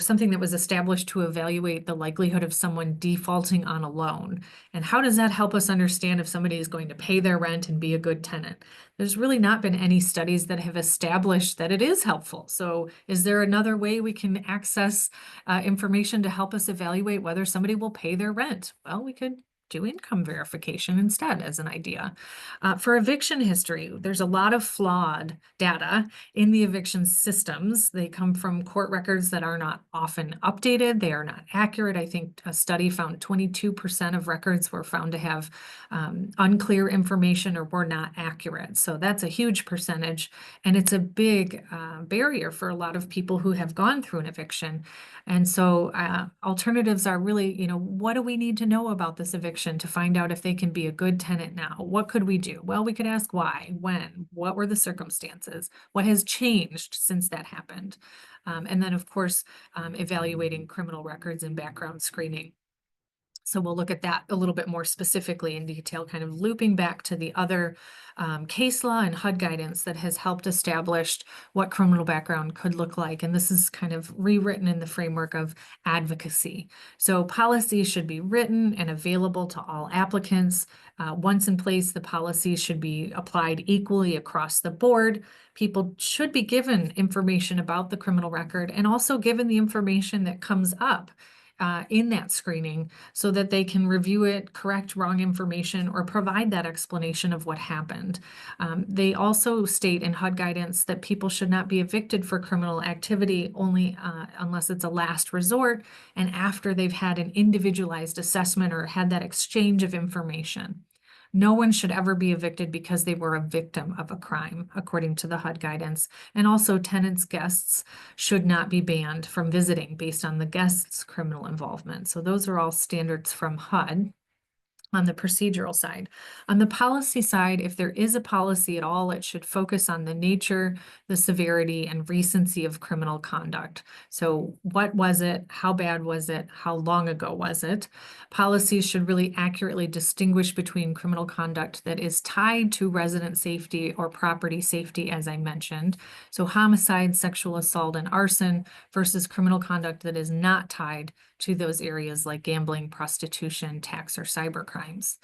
something that was established to evaluate the likelihood of someone defaulting on a loan. And how does that help us understand if somebody is going to pay their rent and be a good tenant? There's really not been any studies that have established that it is helpful. So is there another way we can access information to help us evaluate whether somebody will pay their rent? Well, we could do income verification instead as an idea. For eviction history, there's a lot of flawed data in the eviction systems. They come from court records that are not often updated. They are not accurate. I think a study found 22% of records were found to have unclear information or were not accurate. So that's a huge percentage, and it's a big barrier for a lot of people who have gone through an eviction. And so alternatives are really, what do we need to know about this eviction to find out if they can be a good tenant now? What could we do? Well, we could ask why, when, what were the circumstances, what has changed since that happened? And then, of course, evaluating criminal records and background screening. So we'll look at that a little bit more specifically in detail, kind of looping back to the other case law and HUD guidance that has helped establish what criminal background could look like. And this is kind of rewritten in the framework of advocacy. So policies should be written and available to all applicants. Once in place, the policies should be applied equally across the board. People should be given information about the criminal record and also given the information that comes up in that screening so that they can review it, correct wrong information, or provide that explanation of what happened. They also state in HUD guidance that people should not be evicted for criminal activity only unless it's a last resort and after they've had an individualized assessment or had that exchange of information. No one should ever be evicted because they were a victim of a crime, according to the HUD guidance. And also tenants' guests should not be banned from visiting based on the guest's criminal involvement. So those are all standards from HUD. On the procedural side. On the policy side, if there is a policy at all, it should focus on the nature, the severity, and recency of criminal conduct. So what was it? How bad was it? How long ago was it? Policies should really accurately distinguish between criminal conduct that is tied to resident safety or property safety, as I mentioned. So homicide, sexual assault, and arson versus criminal conduct that is not tied to those areas like gambling, prostitution, tax, or cyber crimes.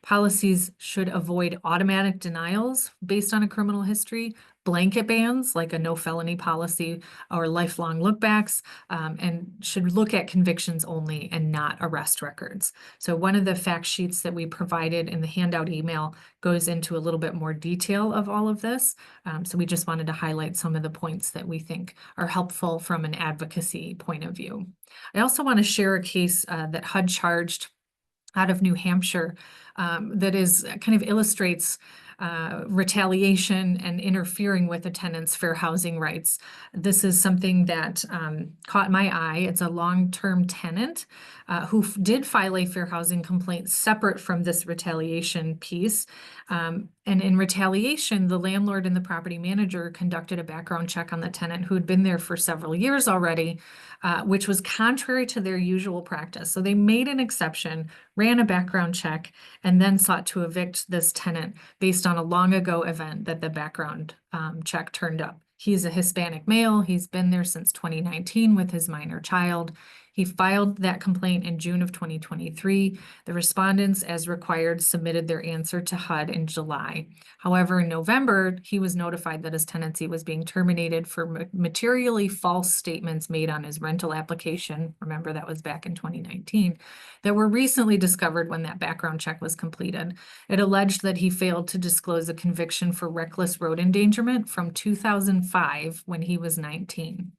Policies should avoid automatic denials based on a criminal history, blanket bans like a no felony policy or lifelong lookbacks, and should look at convictions only and not arrest records. So one of the fact sheets that we provided in the handout email goes into a little bit more detail of all of this. So we just wanted to highlight some of the points that we think are helpful from an advocacy point of view. I also want to share a case that HUD charged out of New Hampshire that is kind of illustrates retaliation and interfering with a tenant's fair housing rights. This is something that caught my eye. It's a long-term tenant who did file a fair housing complaint separate from this retaliation piece. And in retaliation, the landlord and the property manager conducted a background check on the tenant who had been there for several years already, which was contrary to their usual practice. So they made an exception, ran a background check, and then sought to evict this tenant based on a long ago event that the background check turned up. He's a Hispanic male. He's been there since 2019 with his minor child. He filed that complaint in June of 2023. The respondents, as required, submitted their answer to HUD in July. However, in November, he was notified that his tenancy was being terminated for materially false statements made on his rental application. Remember, that was back in 2019, that were recently discovered when that background check was completed. It alleged that he failed to disclose a conviction for reckless road endangerment from 2005 when he was 19.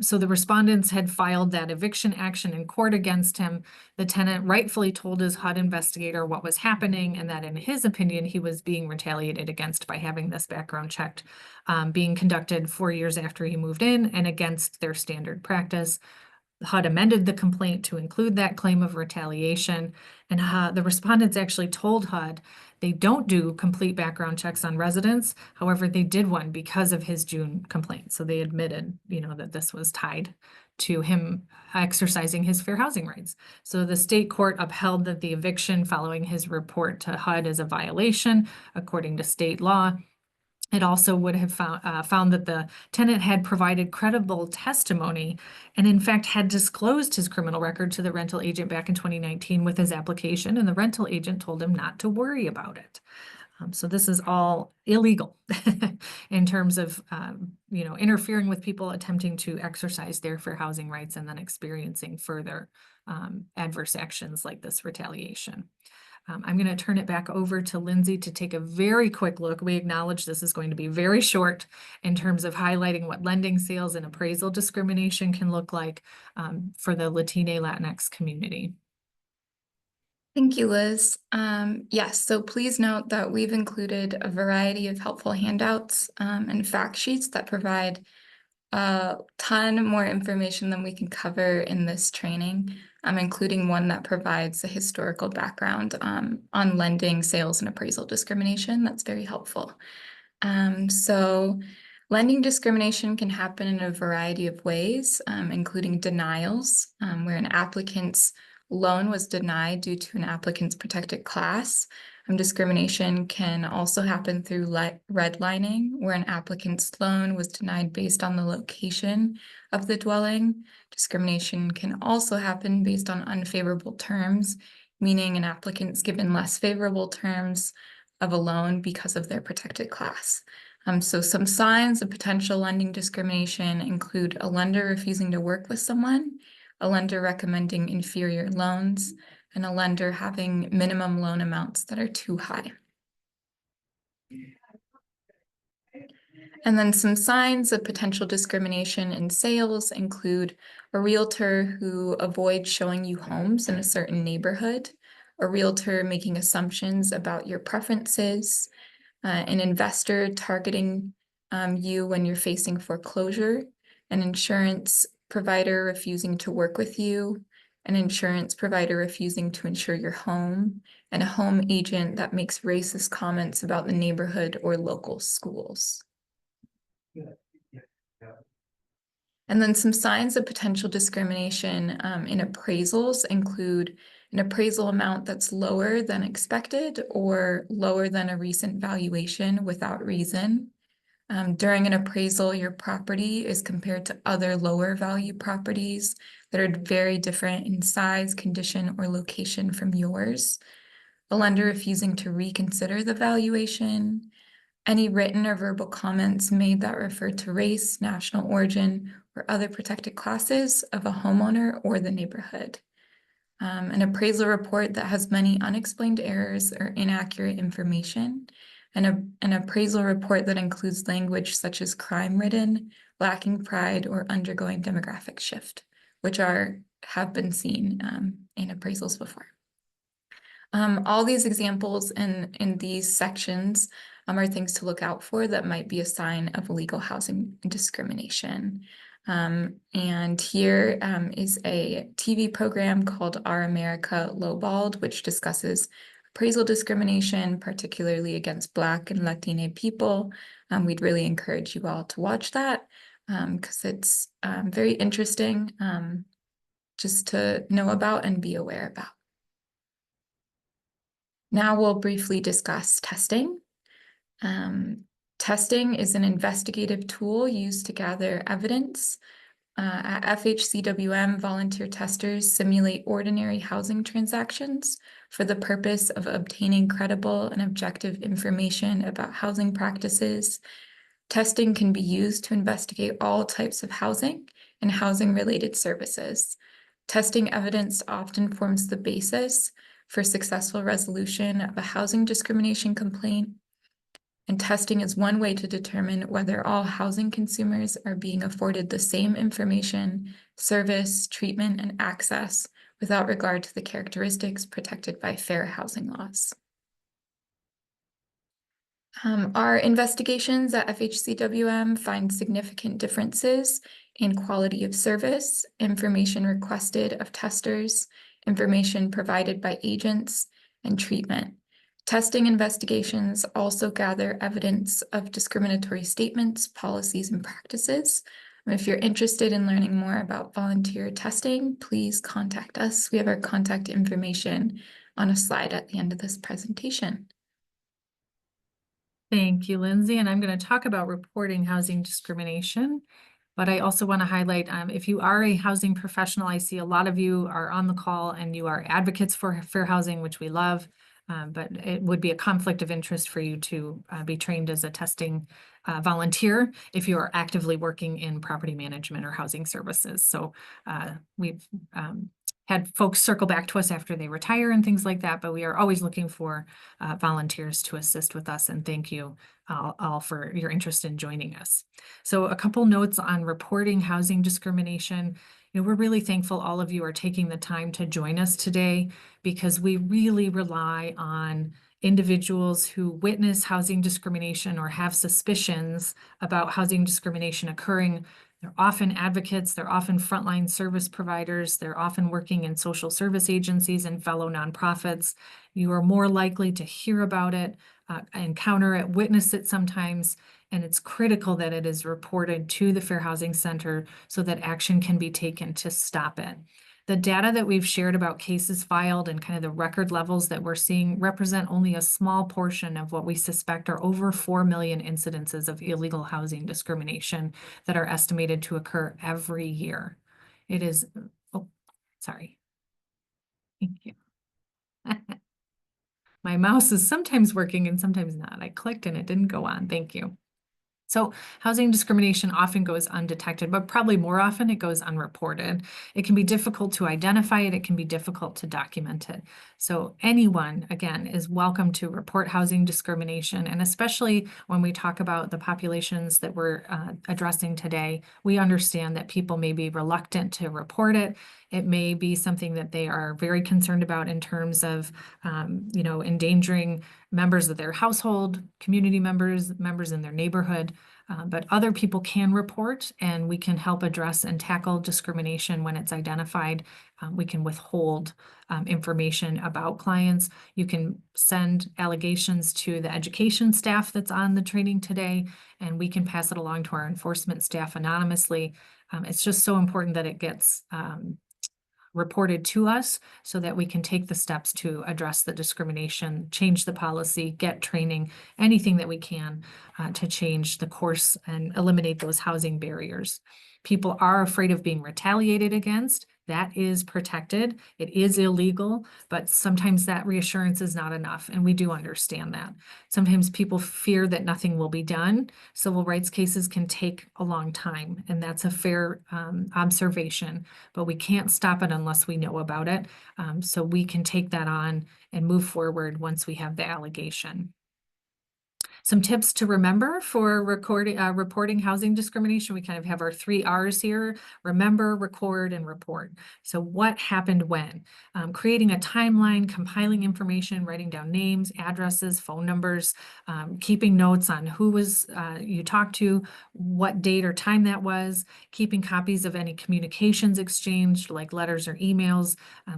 So the respondents had filed that eviction action in court against him. The tenant rightfully told his HUD investigator what was happening and that in his opinion, he was being retaliated against by having this background checked, being conducted 4 years after he moved in and against their standard practice. HUD amended the complaint to include that claim of retaliation, and the respondents actually told HUD they don't do complete background checks on residents. However, they did one because of his June complaint. So they admitted, that this was tied to him exercising his fair housing rights. So the state court upheld that the eviction following his report to HUD is a violation according to state law. It also would have found that the tenant had provided credible testimony and in fact had disclosed his criminal record to the rental agent back in 2019 with his application, and the rental agent told him not to worry about it. So this is all illegal in terms of, interfering with people attempting to exercise their fair housing rights and then experiencing further adverse actions like this retaliation. I'm going to turn it back over to Lindsay to take a very quick look. We acknowledge this is going to be very short in terms of highlighting what lending, sales, and appraisal discrimination can look like for the Latine Latinx community. Thank you, Liz. Yes, so please note that we've included a variety of helpful handouts and fact sheets that provide a ton more information than we can cover in this training, including one that provides a historical background on lending, sales, and appraisal discrimination. That's very helpful. So lending discrimination can happen in a variety of ways, including denials, where an applicant's loan was denied due to an applicant's protected class. Discrimination can also happen through redlining, where an applicant's loan was denied based on the location of the dwelling. Discrimination can also happen based on unfavorable terms, meaning an applicant's given less favorable terms of a loan because of their protected class. So some signs of potential lending discrimination include a lender refusing to work with someone, a lender recommending inferior loans, and a lender having minimum loan amounts that are too high. And then some signs of potential discrimination in sales include a realtor who avoids showing you homes in a certain neighborhood, a realtor making assumptions about your preferences, an investor targeting you when you're facing foreclosure, an insurance provider refusing to work with you, an insurance provider refusing to insure your home, and a home agent that makes racist comments about the neighborhood or local schools. And then some signs of potential discrimination in appraisals include an appraisal amount that's lower than expected or lower than a recent valuation without reason. During an appraisal, your property is compared to other lower value properties that are very different in size, condition, or location from yours. A lender refusing to reconsider the valuation. Any written or verbal comments made that refer to race, national origin, or other protected classes of a homeowner or the neighborhood. An appraisal report that has many unexplained errors or inaccurate information, and an appraisal report that includes language such as crime-ridden, lacking pride, or undergoing demographic shift, which have been seen in appraisals before. All these examples in these sections are things to look out for that might be a sign of illegal housing discrimination. And here is a TV program called Our America Lowballed, which discusses appraisal discrimination, particularly against Black and Latine people. We'd really encourage you all to watch that because it's very interesting just to know about and be aware about. Now we'll briefly discuss testing. Testing is an investigative tool used to gather evidence. At FHCWM, volunteer testers simulate ordinary housing transactions for the purpose of obtaining credible and objective information about housing practices. Testing can be used to investigate all types of housing and housing-related services. Testing evidence often forms the basis for successful resolution of a housing discrimination complaint. And testing is one way to determine whether all housing consumers are being afforded the same information, service, treatment, and access without regard to the characteristics protected by fair housing laws. Our investigations at FHCWM find significant differences in quality of service, information requested of testers, information provided by agents, and treatment. Testing investigations also gather evidence of discriminatory statements, policies, and practices. If you're interested in learning more about volunteer testing, please contact us. We have our contact information on a slide at the end of this presentation. Thank you, Lindsay. And I'm going to talk about reporting housing discrimination. But I also want to highlight, if you are a housing professional, I see a lot of you are on the call and you are advocates for fair housing, which we love. But it would be a conflict of interest for you to be trained as a testing volunteer if you are actively working in property management or housing services. So we've had folks circle back to us after they retire and things like that, but we are always looking for volunteers to assist with us, and thank you all for your interest in joining us. So a couple notes on reporting housing discrimination. We're really thankful all of you are taking the time to join us today because we really rely on individuals who witness housing discrimination or have suspicions about housing discrimination occurring. They're often advocates, they're often frontline service providers, they're often working in social service agencies and fellow nonprofits. You are more likely to hear about it, encounter it, witness it sometimes, and it's critical that it is reported to the Fair Housing Center so that action can be taken to stop it. The data that we've shared about cases filed and kind of the record levels that we're seeing represent only a small portion of what we suspect are over 4 million incidences of illegal housing discrimination that are estimated to occur every year. It is, oh, sorry. Thank you. My mouse is sometimes working and sometimes not. I clicked and it didn't go on. Thank you. So housing discrimination often goes undetected, but probably more often it goes unreported. It can be difficult to identify it. It can be difficult to document it. So anyone, again, is welcome to report housing discrimination. And especially when we talk about the populations that we're addressing today, we understand that people may be reluctant to report it. It may be something that they are very concerned about in terms of, endangering members of their household, community members, members in their neighborhood. But other people can report, and we can help address and tackle discrimination when it's identified. We can withhold information about clients. You can send allegations to the education staff that's on the training today, and we can pass it along to our enforcement staff anonymously. It's just so important that it gets reported to us so that we can take the steps to address the discrimination, change the policy, get training, anything that we can to change the course and eliminate those housing barriers. People are afraid of being retaliated against. That is protected. It is illegal, but sometimes that reassurance is not enough, and we do understand that. Sometimes people fear that nothing will be done. Civil rights cases can take a long time, and that's a fair observation, but we can't stop it unless we know about it. So we can take that on and move forward once we have the allegation. Some tips to remember for reporting housing discrimination. We kind of have our 3 R's here: remember, record, and report. So what happened when? Creating a timeline, compiling information, writing down names, addresses, phone numbers, keeping notes on who was you talked to, what date or time that was, keeping copies of any communications exchanged, like letters or emails,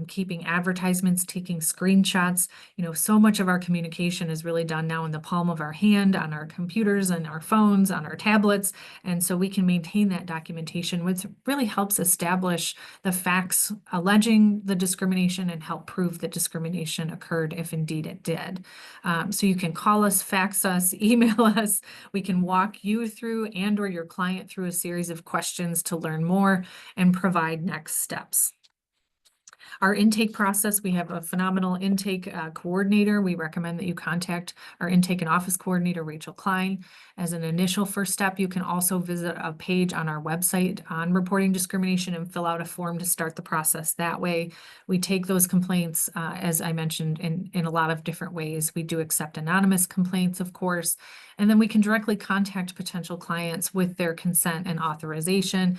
keeping advertisements, taking screenshots. So much of our communication is really done now in the palm of our hand, on our computers and our phones, on our tablets. And so we can maintain that documentation, which really helps establish the facts alleging the discrimination and help prove that discrimination occurred if indeed it did. So you can call us, fax us, email us. We can walk you through and or your client through a series of questions to learn more and provide next steps. Our intake process, we have a phenomenal intake coordinator. We recommend that you contact our intake and office coordinator, Rachel Klein. As an initial first step, you can also visit a page on our website on reporting discrimination and fill out a form to start the process that way. We take those complaints, as I mentioned, in a lot of different ways. We do accept anonymous complaints, of course, and then we can directly contact potential clients with their consent and authorization.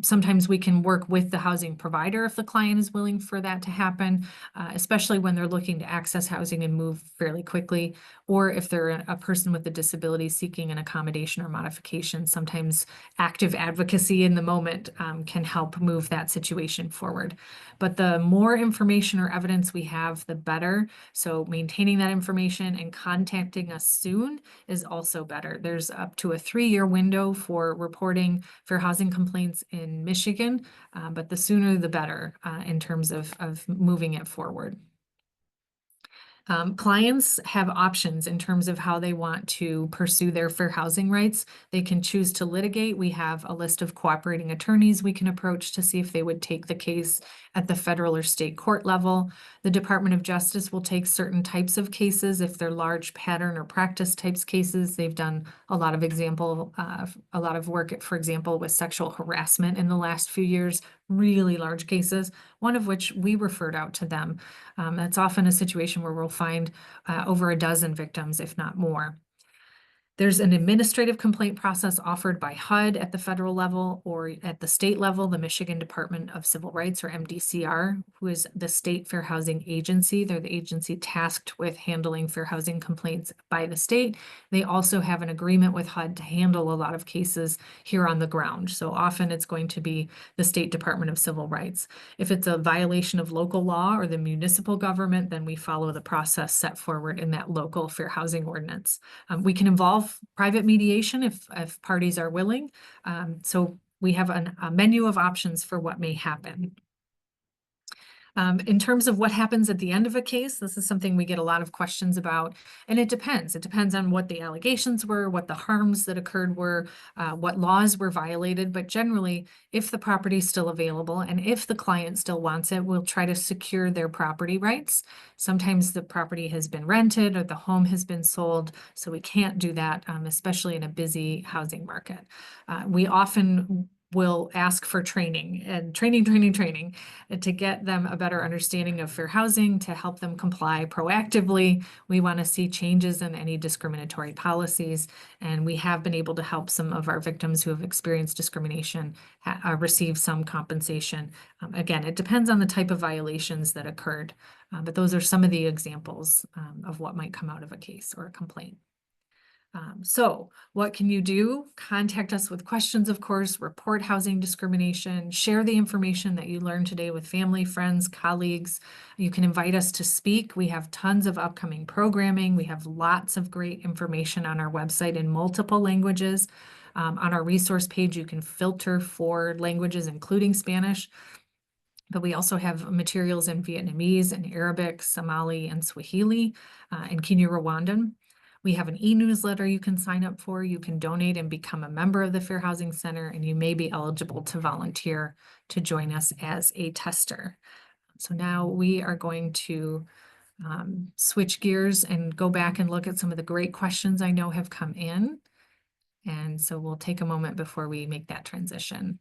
Sometimes we can work with the housing provider if the client is willing for that to happen, especially when they're looking to access housing and move fairly quickly, or if they're a person with a disability seeking an accommodation or modification. Sometimes active advocacy in the moment can help move that situation forward. But the more information or evidence we have, the better. So maintaining that information and contacting us soon is also better. There's up to a 3-year window for reporting fair housing complaints in Michigan, but the sooner the better in terms of moving it forward. Clients have options in terms of how they want to pursue their fair housing rights. They can choose to litigate. We have a list of cooperating attorneys we can approach to see if they would take the case at the federal or state court level. The Department of Justice will take certain types of cases if they're large pattern or practice types cases. They've done a lot of work, for example, with sexual harassment in the last few years, really large cases, one of which we referred out to them. That's often a situation where we'll find over a dozen victims, if not more. There's an administrative complaint process offered by HUD at the federal level, or at the state level, the Michigan Department of Civil Rights, or MDCR, who is the state fair housing agency. They're the agency tasked with handling fair housing complaints by the state. They also have an agreement with HUD to handle a lot of cases here on the ground. So often it's going to be the State Department of Civil Rights. If it's a violation of local law or the municipal government, then we follow the process set forward in that local fair housing ordinance. We can involve private mediation if parties are willing. So we have a menu of options for what may happen. In terms of what happens at the end of a case, this is something we get a lot of questions about, and it depends. It depends on what the allegations were, what the harms that occurred were, what laws were violated. But generally, if the property is still available and if the client still wants it, we'll try to secure their property rights. Sometimes the property has been rented or the home has been sold, so we can't do that, especially in a busy housing market. We often will ask for training and training and to get them a better understanding of fair housing, to help them comply proactively. We want to see changes in any discriminatory policies, and we have been able to help some of our victims who have experienced discrimination receive some compensation. Again, it depends on the type of violations that occurred, but those are some of the examples of what might come out of a case or a complaint. So what can you do? Contact us with questions, of course, report housing discrimination, share the information that you learned today with family, friends, colleagues. You can invite us to speak. We have tons of upcoming programming. We have lots of great information on our website in multiple languages. On our resource page, you can filter for languages, including Spanish. But we also have materials in Vietnamese and Arabic, Somali, and Swahili, and Kinyarwanda. We have an e-newsletter you can sign up for. You can donate and become a member of the Fair Housing Center, and you may be eligible to volunteer to join us as a tester. So now we are going to switch gears and go back and look at some of the great questions I know have come in. And so we'll take a moment before we make that transition.